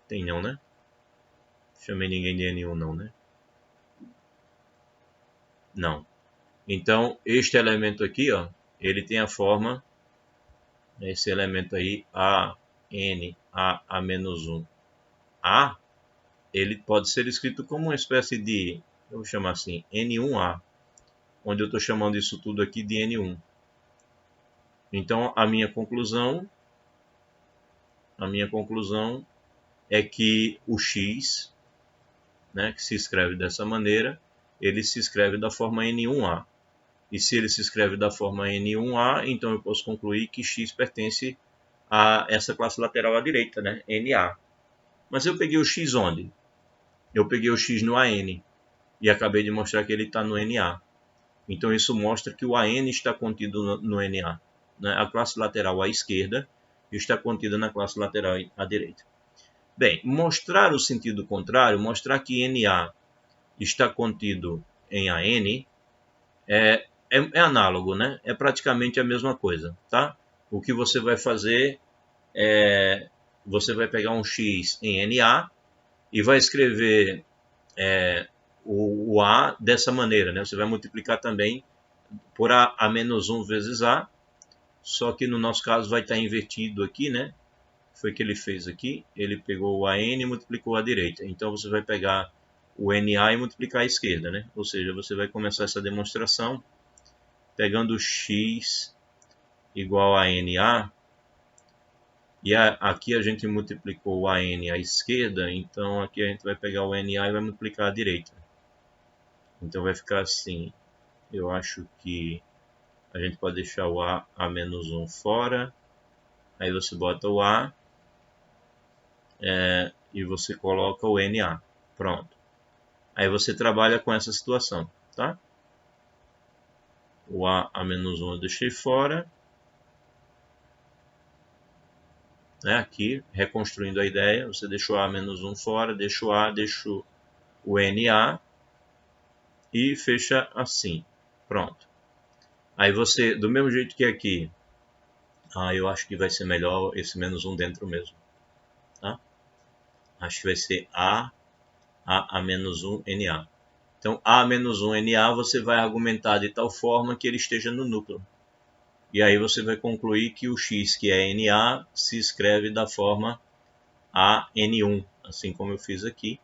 Speaker 1: Tem não, né? Chamei ninguém de N1 não, né? Não. Então, este elemento aqui, ó, ele tem a forma, esse elemento aí, N, A menos 1, A, ele pode ser escrito como uma espécie de, eu vou chamar assim, N1A, onde eu estou chamando isso tudo aqui de N1. Então, a minha conclusão é que o X, né, que se escreve dessa maneira, ele se escreve da forma N1A. E se ele se escreve da forma N1A, então eu posso concluir que X pertence a essa classe lateral à direita, né, NA. Mas eu peguei o X onde? Eu peguei o X no AN e acabei de mostrar que ele está no NA. Então isso mostra que o AN está contido no NA. Né? A classe lateral à esquerda está contida na classe lateral à direita. Bem, mostrar o sentido contrário, mostrar que NA está contido em AN, é análogo, né? É praticamente a mesma coisa, tá? O que você vai fazer você vai pegar um X em NA e vai escrever o A dessa maneira, né? Você vai multiplicar também por A menos 1 vezes A, só que no nosso caso vai estar invertido aqui, né? Foi o que ele fez aqui, ele pegou o AN e multiplicou à direita. Então você vai pegar o NA e multiplicar à esquerda, né? Ou seja, você vai começar essa demonstração pegando X igual a NA, e aqui a gente multiplicou o AN à esquerda, então aqui a gente vai pegar o NA e vai multiplicar à direita. Então vai ficar assim, eu acho que a gente pode deixar o A menos 1 fora, aí você bota o A e você coloca o NA, pronto. Aí você trabalha com essa situação, tá? O A menos 1 eu deixei fora, né? Aqui, reconstruindo a ideia, você deixa o A menos 1 fora, deixa o A, deixa o NA e fecha assim, pronto. Aí você, do mesmo jeito que aqui, eu acho que vai ser melhor esse menos 1 dentro mesmo, tá? Acho que vai ser A menos 1 NA. Então, A menos 1 NA você vai argumentar de tal forma que ele esteja no núcleo. E aí você vai concluir que o X, que é NA, se escreve da forma AN1, assim como eu fiz aqui.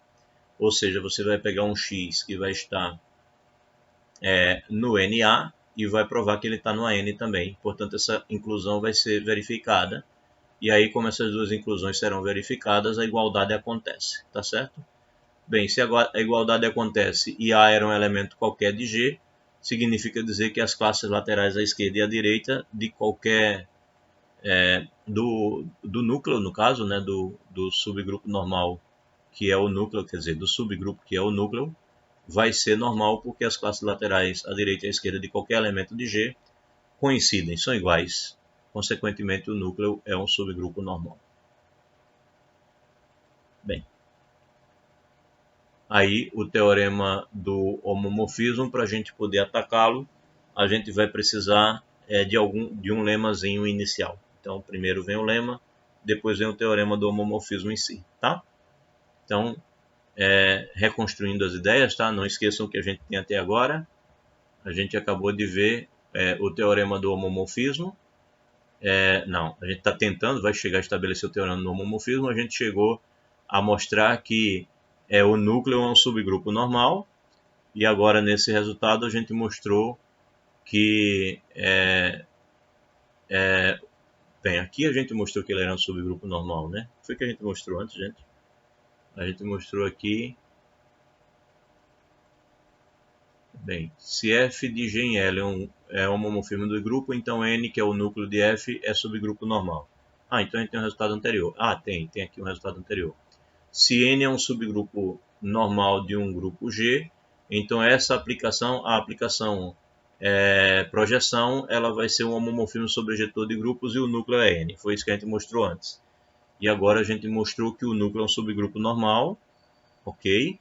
Speaker 1: Ou seja, você vai pegar um X que vai estar no NA e vai provar que ele está no AN também. Portanto, essa inclusão vai ser verificada. E aí, como essas duas inclusões serão verificadas, a igualdade acontece, tá certo? Bem, se a igualdade acontece e A era um elemento qualquer de G, significa dizer que as classes laterais à esquerda e à direita de qualquer do núcleo, no caso, né, do subgrupo normal, que é o núcleo, quer dizer, do subgrupo que é o núcleo, vai ser normal porque as classes laterais à direita e à esquerda de qualquer elemento de G coincidem, são iguais. Consequentemente, o núcleo é um subgrupo normal. Bem, aí o teorema do homomorfismo, para a gente poder atacá-lo, a gente vai precisar de um lemazinho inicial. Então, primeiro vem o lema, depois vem o teorema do homomorfismo em si, tá? Então, reconstruindo as ideias, tá? Não esqueçam que a gente tem até agora. A gente acabou de ver o teorema do homomorfismo. Não, a gente está tentando, vai chegar a estabelecer o teorema do homomorfismo. A gente chegou a mostrar que o núcleo é um subgrupo normal. E agora, nesse resultado, a gente mostrou que... bem, aqui a gente mostrou que ele era um subgrupo normal, né? Foi o que a gente mostrou antes, gente. A gente mostrou aqui. Bem, se F de G em L é um homomorfismo do grupo, então N, que é o núcleo de F, é subgrupo normal. Ah, então a gente tem um resultado anterior. Ah, tem aqui um resultado anterior. Se N é um subgrupo normal de um grupo G, então essa aplicação, a aplicação projeção, ela vai ser um homomorfismo sobre ejetor de grupos e o núcleo é N. Foi isso que a gente mostrou antes. E agora a gente mostrou que o núcleo é um subgrupo normal, ok?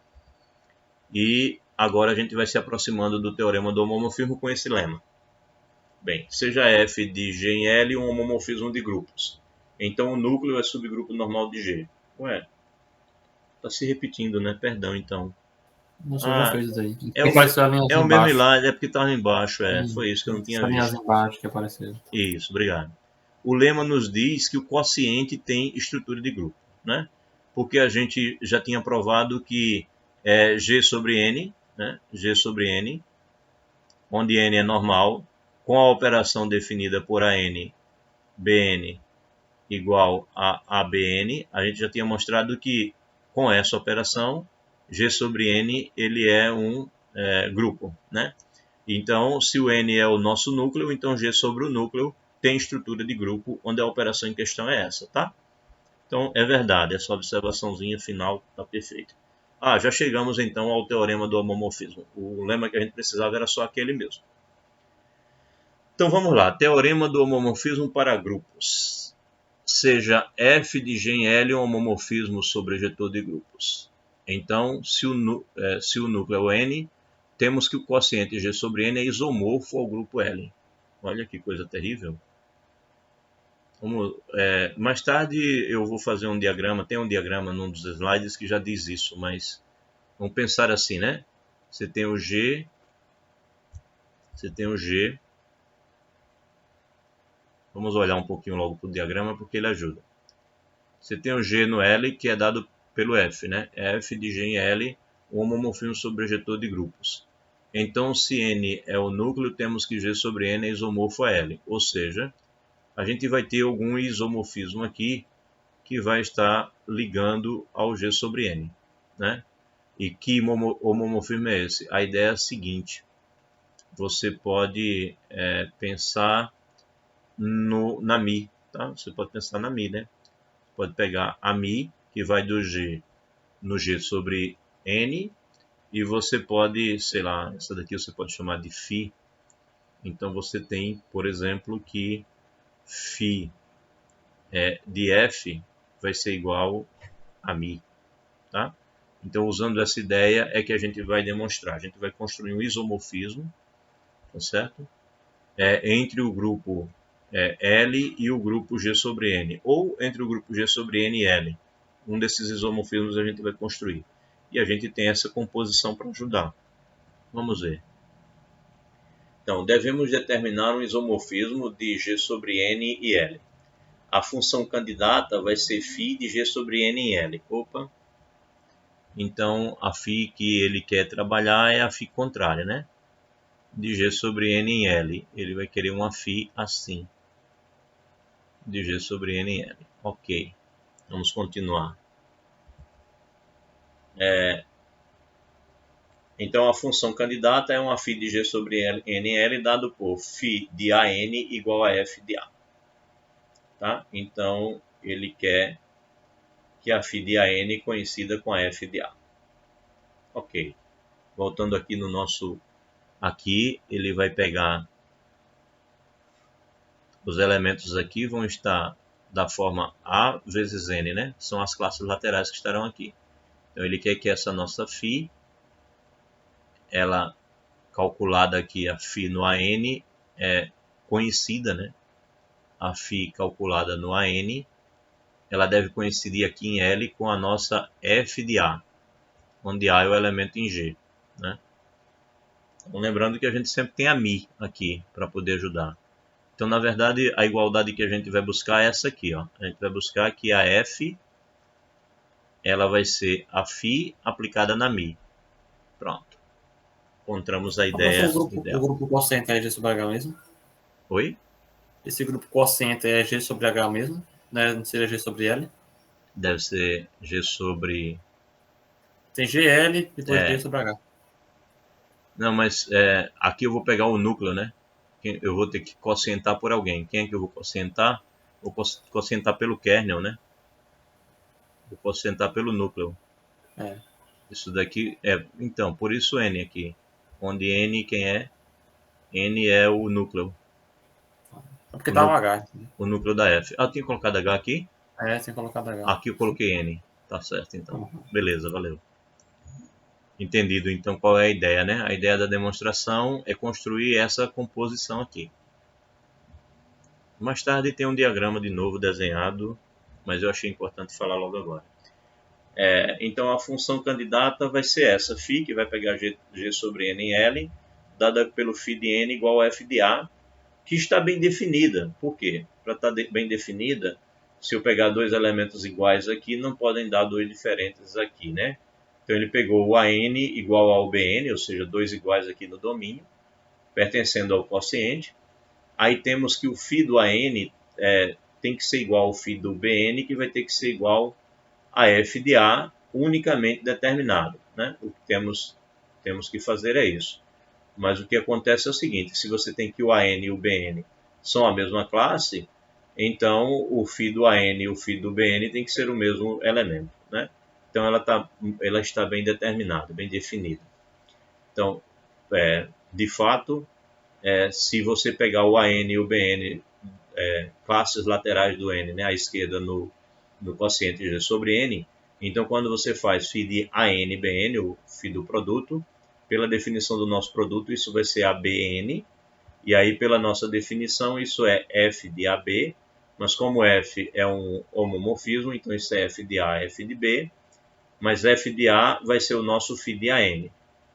Speaker 1: E agora a gente vai se aproximando do teorema do homomorfismo com esse lema. Bem, seja F de G em L um homomorfismo de grupos. Então o núcleo é subgrupo normal de G. Ué, tá se repetindo, né? Perdão, então.
Speaker 2: Não sei, já fez isso aí.
Speaker 1: É
Speaker 2: E apareceu a linhazinha
Speaker 1: o mesmo
Speaker 2: embaixo.
Speaker 1: slide, é porque estava embaixo, foi isso que eu não tinha
Speaker 2: Essa linhazinha
Speaker 1: visto.
Speaker 2: embaixo que apareceu.
Speaker 1: Isso, obrigado. O lema nos diz que o quociente tem estrutura de grupo, né? Porque a gente já tinha provado que G sobre N, né? G sobre N, onde N é normal, com a operação definida por AN, BN igual a ABN, a gente já tinha mostrado que com essa operação, G sobre N ele é um grupo, né? Então, se o N é o nosso núcleo, então G sobre o núcleo tem estrutura de grupo, onde a operação em questão é essa, tá? Então, é verdade, essa observaçãozinha final está perfeita. Ah, já chegamos então ao teorema do homomorfismo. O lema que a gente precisava era só aquele mesmo. Então, vamos lá. Teorema do homomorfismo para grupos. Seja F de G em L um homomorfismo sobre ejetor de grupos. Então, se o núcleo é o N, temos que o quociente G sobre N é isomorfo ao grupo L. Olha que coisa terrível. Mais tarde eu vou fazer um diagrama, tem um diagrama num dos slides que já diz isso, mas vamos pensar assim, né? Você tem o G, vamos olhar um pouquinho logo para o diagrama porque ele ajuda. Você tem o G no L que é dado pelo F, né? F de G em L, um homomorfismo sobre ejetor de grupos. Então, se N é o núcleo, temos que G sobre N é isomorfo a L, ou seja, a gente vai ter algum isomorfismo aqui que vai estar ligando ao G sobre N, né? E que homomorfismo é esse? A ideia é a seguinte, você pode pensar na Mi, tá? Você pode pensar na Mi, né? Pode pegar a Mi, que vai do G no G sobre N, e você pode, sei lá, essa daqui você pode chamar de Φ. Então você tem, por exemplo, que Φ de F vai ser igual a Mi, tá? Então, usando essa ideia é que a gente vai demonstrar. A gente vai construir um isomorfismo, tá certo? Entre o grupo L e o grupo G sobre N, ou entre o grupo G sobre N e L. Um desses isomorfismos a gente vai construir. E a gente tem essa composição para ajudar. Vamos ver. Então, devemos determinar um isomorfismo de G sobre N e L. A função candidata vai ser φ de G sobre N em L. Opa! Então, a φ que ele quer trabalhar é a φ contrária, né? De G sobre N em L. Ele vai querer uma φ assim. De G sobre N em L. Ok. Vamos continuar. Então, a função candidata é uma φ de G sobre N em L dado por φ de AN igual a F de A. Tá? Então, ele quer que a φ de AN coincida com a F de A. Ok. Voltando aqui no nosso... Aqui, ele vai pegar... Os elementos aqui vão estar da forma A vezes N, né? São as classes laterais que estarão aqui. Então, ele quer que essa nossa φ, ela calculada aqui, a φ no AN, é conhecida, né? A φ calculada no AN, ela deve coincidir aqui em L com a nossa F de A, onde A é o elemento em G, né? Então, lembrando que a gente sempre tem a Mi aqui para poder ajudar. Então, na verdade, a igualdade que a gente vai buscar é essa aqui, ó. A gente vai buscar que a F, ela vai ser a φ aplicada na Mi. Pronto. Encontramos a ideia
Speaker 2: O grupo quociente é G sobre H mesmo?
Speaker 1: Oi?
Speaker 2: Esse grupo quociente é G sobre H mesmo? Né? Não seria G sobre L?
Speaker 1: Deve ser G sobre...
Speaker 2: Tem GL e depois D sobre H.
Speaker 1: Não, mas aqui eu vou pegar o núcleo, né? Eu vou ter que quocientar por alguém. Quem é que eu vou quocientar? Vou quocientar pelo kernel, né? Vou quocientar pelo núcleo. Isso daqui então, por isso N aqui. Onde N quem é? N é o núcleo.
Speaker 2: É porque tá o H.
Speaker 1: O núcleo da F. Eu tinha colocado H aqui?
Speaker 2: Sem colocado H.
Speaker 1: Aqui eu coloquei N. Tá certo, então. Beleza, valeu. Entendido, então, qual é a ideia, né? A ideia da demonstração é construir essa composição aqui. Mais tarde tem um diagrama de novo desenhado, mas eu achei importante falar logo agora. Então, a função candidata vai ser essa, φ, que vai pegar G sobre N em L, dada pelo φ de N igual a F de A, que está bem definida. Por quê? Para estar bem definida, se eu pegar dois elementos iguais aqui, não podem dar dois diferentes aqui, né? Então ele pegou o AN igual ao BN, ou seja, dois iguais aqui no domínio, pertencendo ao quociente. Aí temos que o φ do AN tem que ser igual ao φ do BN, que vai ter que ser igual a F de A unicamente determinado, né? O que temos que fazer é isso. Mas o que acontece é o seguinte, se você tem que o AN e o BN são a mesma classe, então o φ do AN e o φ do BN tem que ser o mesmo elemento, né? Então ela está bem determinada, bem definida. Então, de fato, se você pegar o AN e o BN, classes laterais do N, né, à esquerda no quociente G sobre N, então quando você faz φ de AN BN, o φ do produto, pela definição do nosso produto, isso vai ser ABN, e aí pela nossa definição, isso é F de AB, mas como F é um homomorfismo, então isso é F de A, F de B, mas F de A vai ser o nosso φ de AN,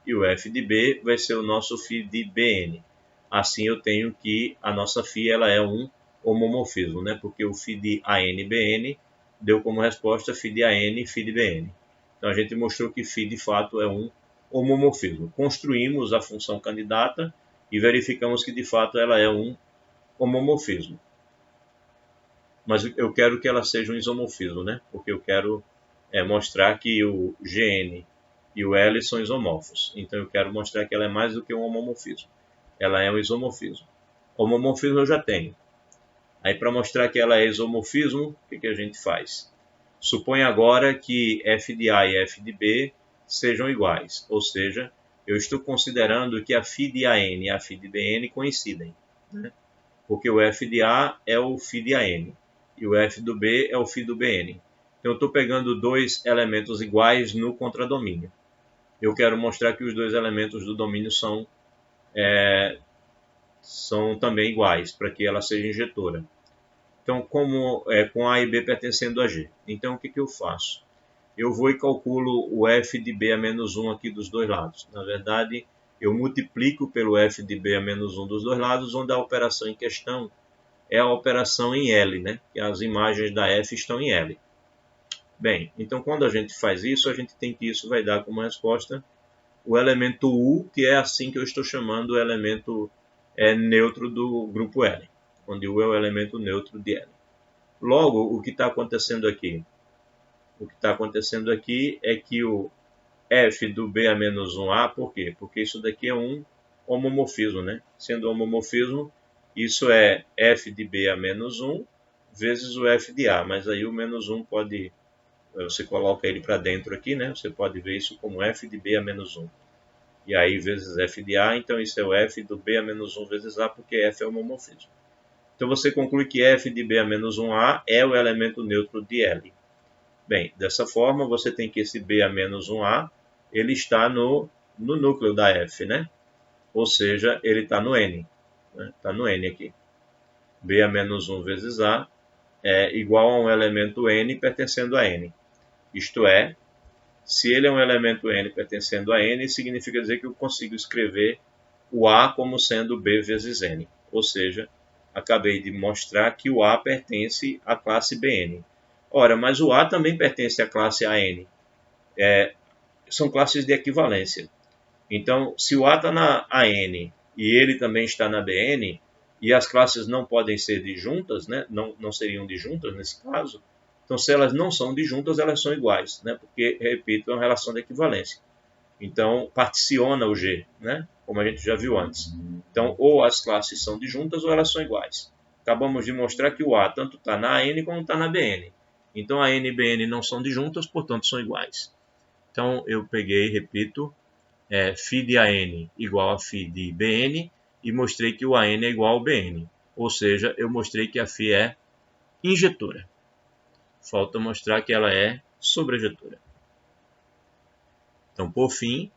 Speaker 1: e o F de B vai ser o nosso φ de BN. Assim eu tenho que a nossa φ ela é um homomorfismo, né? Porque o φ de AN-BN deu como resposta φ de AN e φ de BN. Então a gente mostrou que φ de fato é um homomorfismo. Construímos a função candidata e verificamos que de fato ela é um homomorfismo. Mas eu quero que ela seja um isomorfismo, né? Porque eu quero mostrar que o Gn e o L são isomorfos. Então eu quero mostrar que ela é mais do que um homomorfismo. Ela é um isomorfismo. Homomorfismo eu já tenho. Aí para mostrar que ela é isomorfismo, o que a gente faz? Supõe agora que f de A e f de B sejam iguais. Ou seja, eu estou considerando que a φ de AN e a φ de BN coincidem, né? Porque o f de A é o φ de AN e o f do B é o φ do BN. Então eu estou pegando dois elementos iguais no contradomínio. Eu quero mostrar que os dois elementos do domínio são também iguais, para que ela seja injetora. Então, como com A e B pertencendo a G. Então, o que eu faço? Eu vou e calculo o f de B a menos 1 aqui dos dois lados. Na verdade, eu multiplico pelo f de B a menos 1 dos dois lados, onde a operação em questão é a operação em L, né? Que as imagens da f estão em L. Bem, então quando a gente faz isso, a gente tem que isso vai dar como resposta o elemento U, que é assim que eu estou chamando o elemento neutro do grupo L, onde U é o elemento neutro de L. Logo, o que está acontecendo aqui? O que está acontecendo aqui é que o f do B a menos 1A, por quê? Porque isso daqui é um homomorfismo, né? Sendo homomorfismo, isso é f de B a menos 1 vezes o f de A, mas aí o menos 1 pode, você coloca ele para dentro aqui, né? Você pode ver isso como f de B a menos 1. E aí vezes f de A, então isso é o f do B a menos 1 vezes A, porque f é homomorfismo. Então você conclui que f de B a menos 1A é o elemento neutro de L. Bem, dessa forma você tem que esse B a menos 1A, ele está no núcleo da f, né? Ou seja, ele está no N. Está no N aqui. B a menos 1 vezes A é igual a um elemento N pertencendo a N. Isto é, se ele é um elemento N pertencendo a N, significa dizer que eu consigo escrever o A como sendo B vezes N. Ou seja, acabei de mostrar que o A pertence à classe Bn. Ora, mas o A também pertence à classe AN. São classes de equivalência. Então, se o A está na AN e ele também está na Bn, e as classes não podem ser disjuntas, né? Não seriam disjuntas nesse caso, Então, se elas não são disjuntas, elas são iguais, né? Porque, repito, é uma relação de equivalência. Então, particiona o G, né? Como a gente já viu antes. Então, ou as classes são disjuntas ou elas são iguais. Acabamos de mostrar que o A tanto está na AN como está na BN. Então, a AN e BN não são disjuntas, portanto, são iguais. Então, eu peguei, repito, φ de AN igual a φ de BN e mostrei que o AN é igual ao BN. Ou seja, eu mostrei que a φ é injetora. Falta mostrar que ela é sobrejetora. Então, por fim,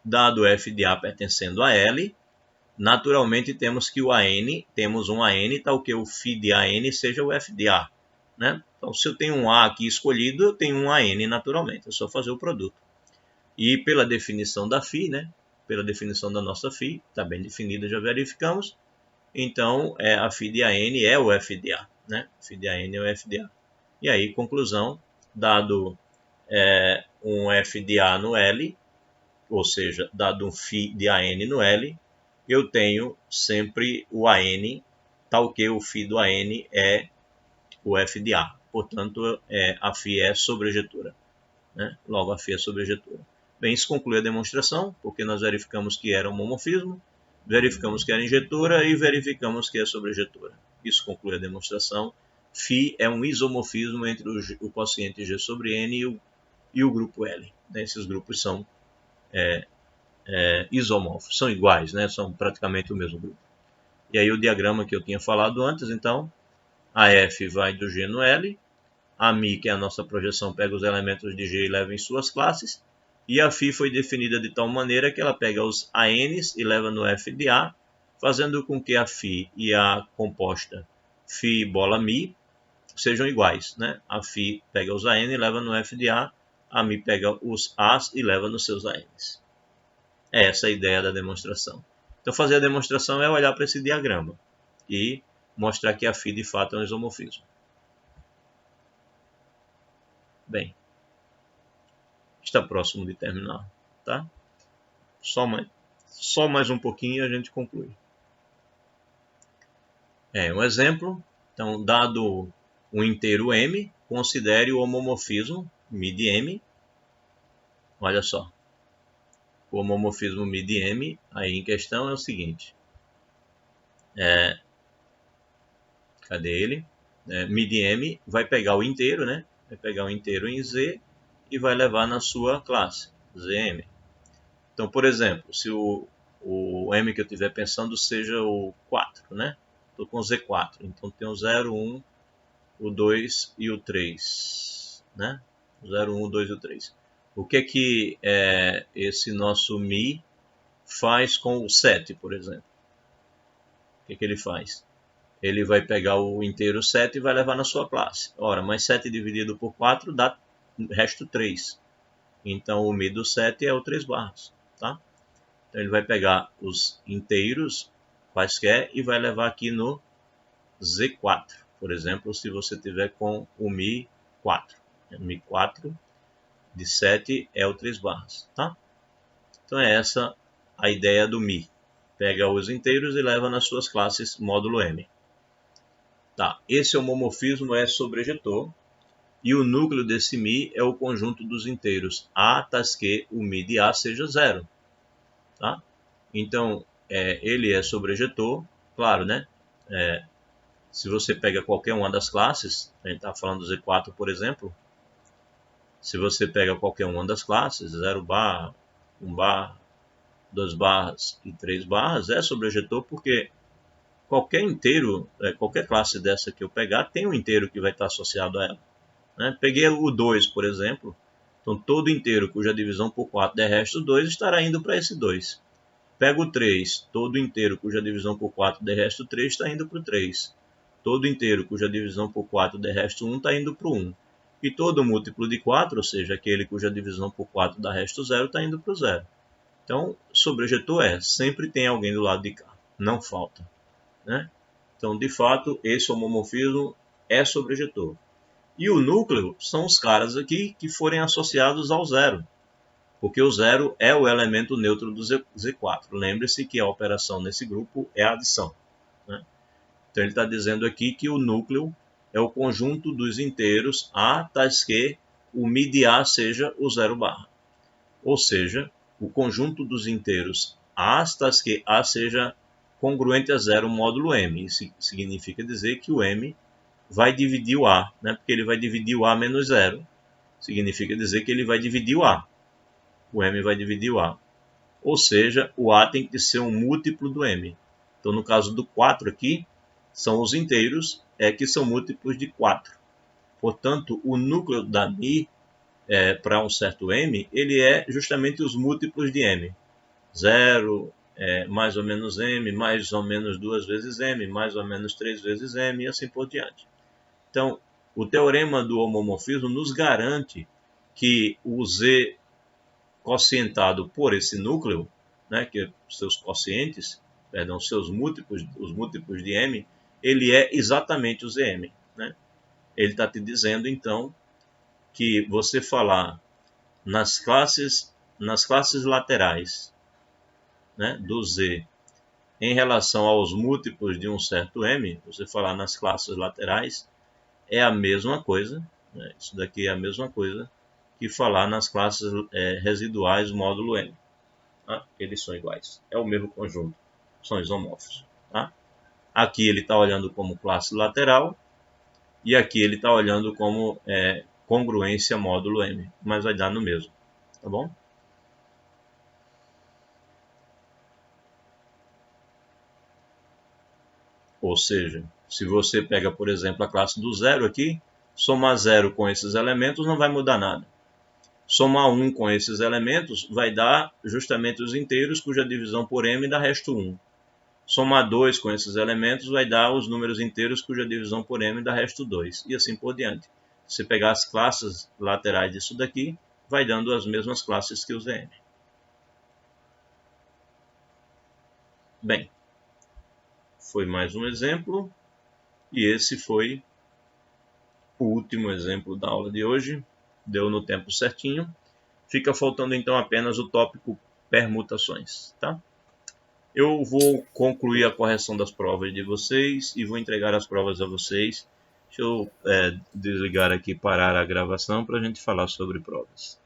Speaker 1: dado f de A pertencendo a L, naturalmente temos que temos um AN tal que o φ de AN seja o f de A. Né? Então, se eu tenho um A aqui escolhido, eu tenho um AN naturalmente, é só fazer o produto. E pela definição da φ, né? Pela definição da nossa φ, está bem definida, já verificamos. Então, a φ de AN é o f de A. Né? φ de AN é o f de A. E aí, conclusão, dado um f de A no L, ou seja, dado um φ de AN no L, eu tenho sempre o AN, tal que o φ do AN é o f de A. Portanto, a φ é sobrejetora. Né? Logo, a φ é sobrejetora. Bem, isso conclui a demonstração, porque nós verificamos que era um homomorfismo, verificamos que era injetora e verificamos que é sobrejetora. Isso conclui a demonstração. φ é um isomorfismo entre o quociente G sobre N e o grupo L. Esses grupos são isomorfos, são iguais, né? São praticamente o mesmo grupo. E aí o diagrama que eu tinha falado antes, então, a F vai do G no L, a Mi, que é a nossa projeção, pega os elementos de G e leva em suas classes, e a Φ foi definida de tal maneira que ela pega os ANs e leva no F de A, fazendo com que a Φ e a composta Φ bola Mi sejam iguais. Né? A Φ pega os AN e leva no F de A Mi pega os As e leva nos seus ANs. É essa a ideia da demonstração. Então, fazer a demonstração é olhar para esse diagrama e mostrar que a Φ de fato é um isomorfismo. Bem, está próximo de terminar, tá? Só mais um pouquinho e a gente conclui. Um exemplo. Então, dado um inteiro M, considere o homomorfismo μ de M. Olha só. O homomorfismo μ de M aí em questão é o seguinte. Cadê ele? μ de M vai pegar o inteiro, né? Vai pegar o inteiro em Z e vai levar na sua classe, Zm. Então, por exemplo, se o M que eu estiver pensando seja o 4, né? Estou com Z4, então tem o 0, 1, o 2 e o 3, né? O 0, 1, o 2 e o 3. O que é que esse nosso Mi faz com o 7, por exemplo? O que é que ele faz? Ele vai pegar o inteiro 7 e vai levar na sua classe. Ora, mas 7 dividido por 4 dá resto 3. Então, o Mi do 7 é o 3 barras. Tá? Então, ele vai pegar os inteiros quaisquer e vai levar aqui no Z4. Por exemplo, se você tiver com o Mi 4. Mi 4 de 7 é o 3 barras. Tá? Então, é essa a ideia do Mi. Pega os inteiros e leva nas suas classes módulo M. Tá. Esse homomorfismo é sobrejetor. E o núcleo desse Mi é o conjunto dos inteiros A, tais que o Mi de A seja 0. Tá? Então, ele é sobrejetor, claro, né? Se você pega qualquer uma das classes, a gente está falando do Z4, por exemplo, se você pega qualquer uma das classes, 0 barra, 1 barra, 2 barras e 3 barras, é sobrejetor porque qualquer inteiro, qualquer classe dessa que eu pegar, tem um inteiro que vai estar associado a ela. Né? Peguei o 2, por exemplo, então todo inteiro cuja divisão por 4 der resto 2 estará indo para esse 2. Pego o 3, todo inteiro cuja divisão por 4 der resto 3 está indo para o 3. Todo inteiro cuja divisão por 4 der resto 1 está indo para o 1. E todo múltiplo de 4, ou seja, aquele cuja divisão por 4 dá resto 0, está indo para o 0. Então, sobrejetor sempre tem alguém do lado de cá, não falta. Né? Então, de fato, esse homomorfismo é sobrejetor. E o núcleo são os caras aqui que forem associados ao 0. Porque o 0 é o elemento neutro do Z4. Lembre-se que a operação nesse grupo é a adição. Né? Então ele está dizendo aqui que o núcleo é o conjunto dos inteiros A tais que o mid A seja o 0 barra. Ou seja, o conjunto dos inteiros A tais que A seja congruente a 0 módulo M. Isso significa dizer que o M vai dividir o A, né? Porque ele vai dividir o A menos 0. Significa dizer que ele vai dividir o A. O M vai dividir o A. Ou seja, o A tem que ser um múltiplo do M. Então, no caso do 4 aqui, são os inteiros que são múltiplos de 4. Portanto, o núcleo da Mi, para um certo M, ele é justamente os múltiplos de M. 0, mais ou menos M, mais ou menos 2 vezes M, mais ou menos 3 vezes M, e assim por diante. Então, o teorema do homomorfismo nos garante que o Z quocientado por esse núcleo, né, que seus quocientes, perdão, seus múltiplos, os múltiplos de M, ele é exatamente o ZM. Né? Ele está te dizendo, então, que você falar nas classes laterais, né, do Z em relação aos múltiplos de um certo M, você falar nas classes laterais, é a mesma coisa, né? Isso daqui é a mesma coisa que falar nas classes residuais módulo M. Tá? Eles são iguais, é o mesmo conjunto, são isomórficos. Tá? Aqui ele está olhando como classe lateral e aqui ele está olhando como congruência módulo M, mas vai dar no mesmo, tá bom? Ou seja, se você pega, por exemplo, a classe do 0 aqui, somar 0 com esses elementos não vai mudar nada. Somar 1 com esses elementos vai dar justamente os inteiros cuja divisão por M dá resto 1. Somar 2 com esses elementos vai dar os números inteiros cuja divisão por M dá resto 2. E assim por diante. Se você pegar as classes laterais disso daqui, vai dando as mesmas classes que o ZM. Bem, foi mais um exemplo. E esse foi o último exemplo da aula de hoje. Deu no tempo certinho. Fica faltando então apenas o tópico permutações, tá? Eu vou concluir a correção das provas de vocês e vou entregar as provas a vocês. Deixa eu desligar aqui, parar a gravação para a gente falar sobre provas.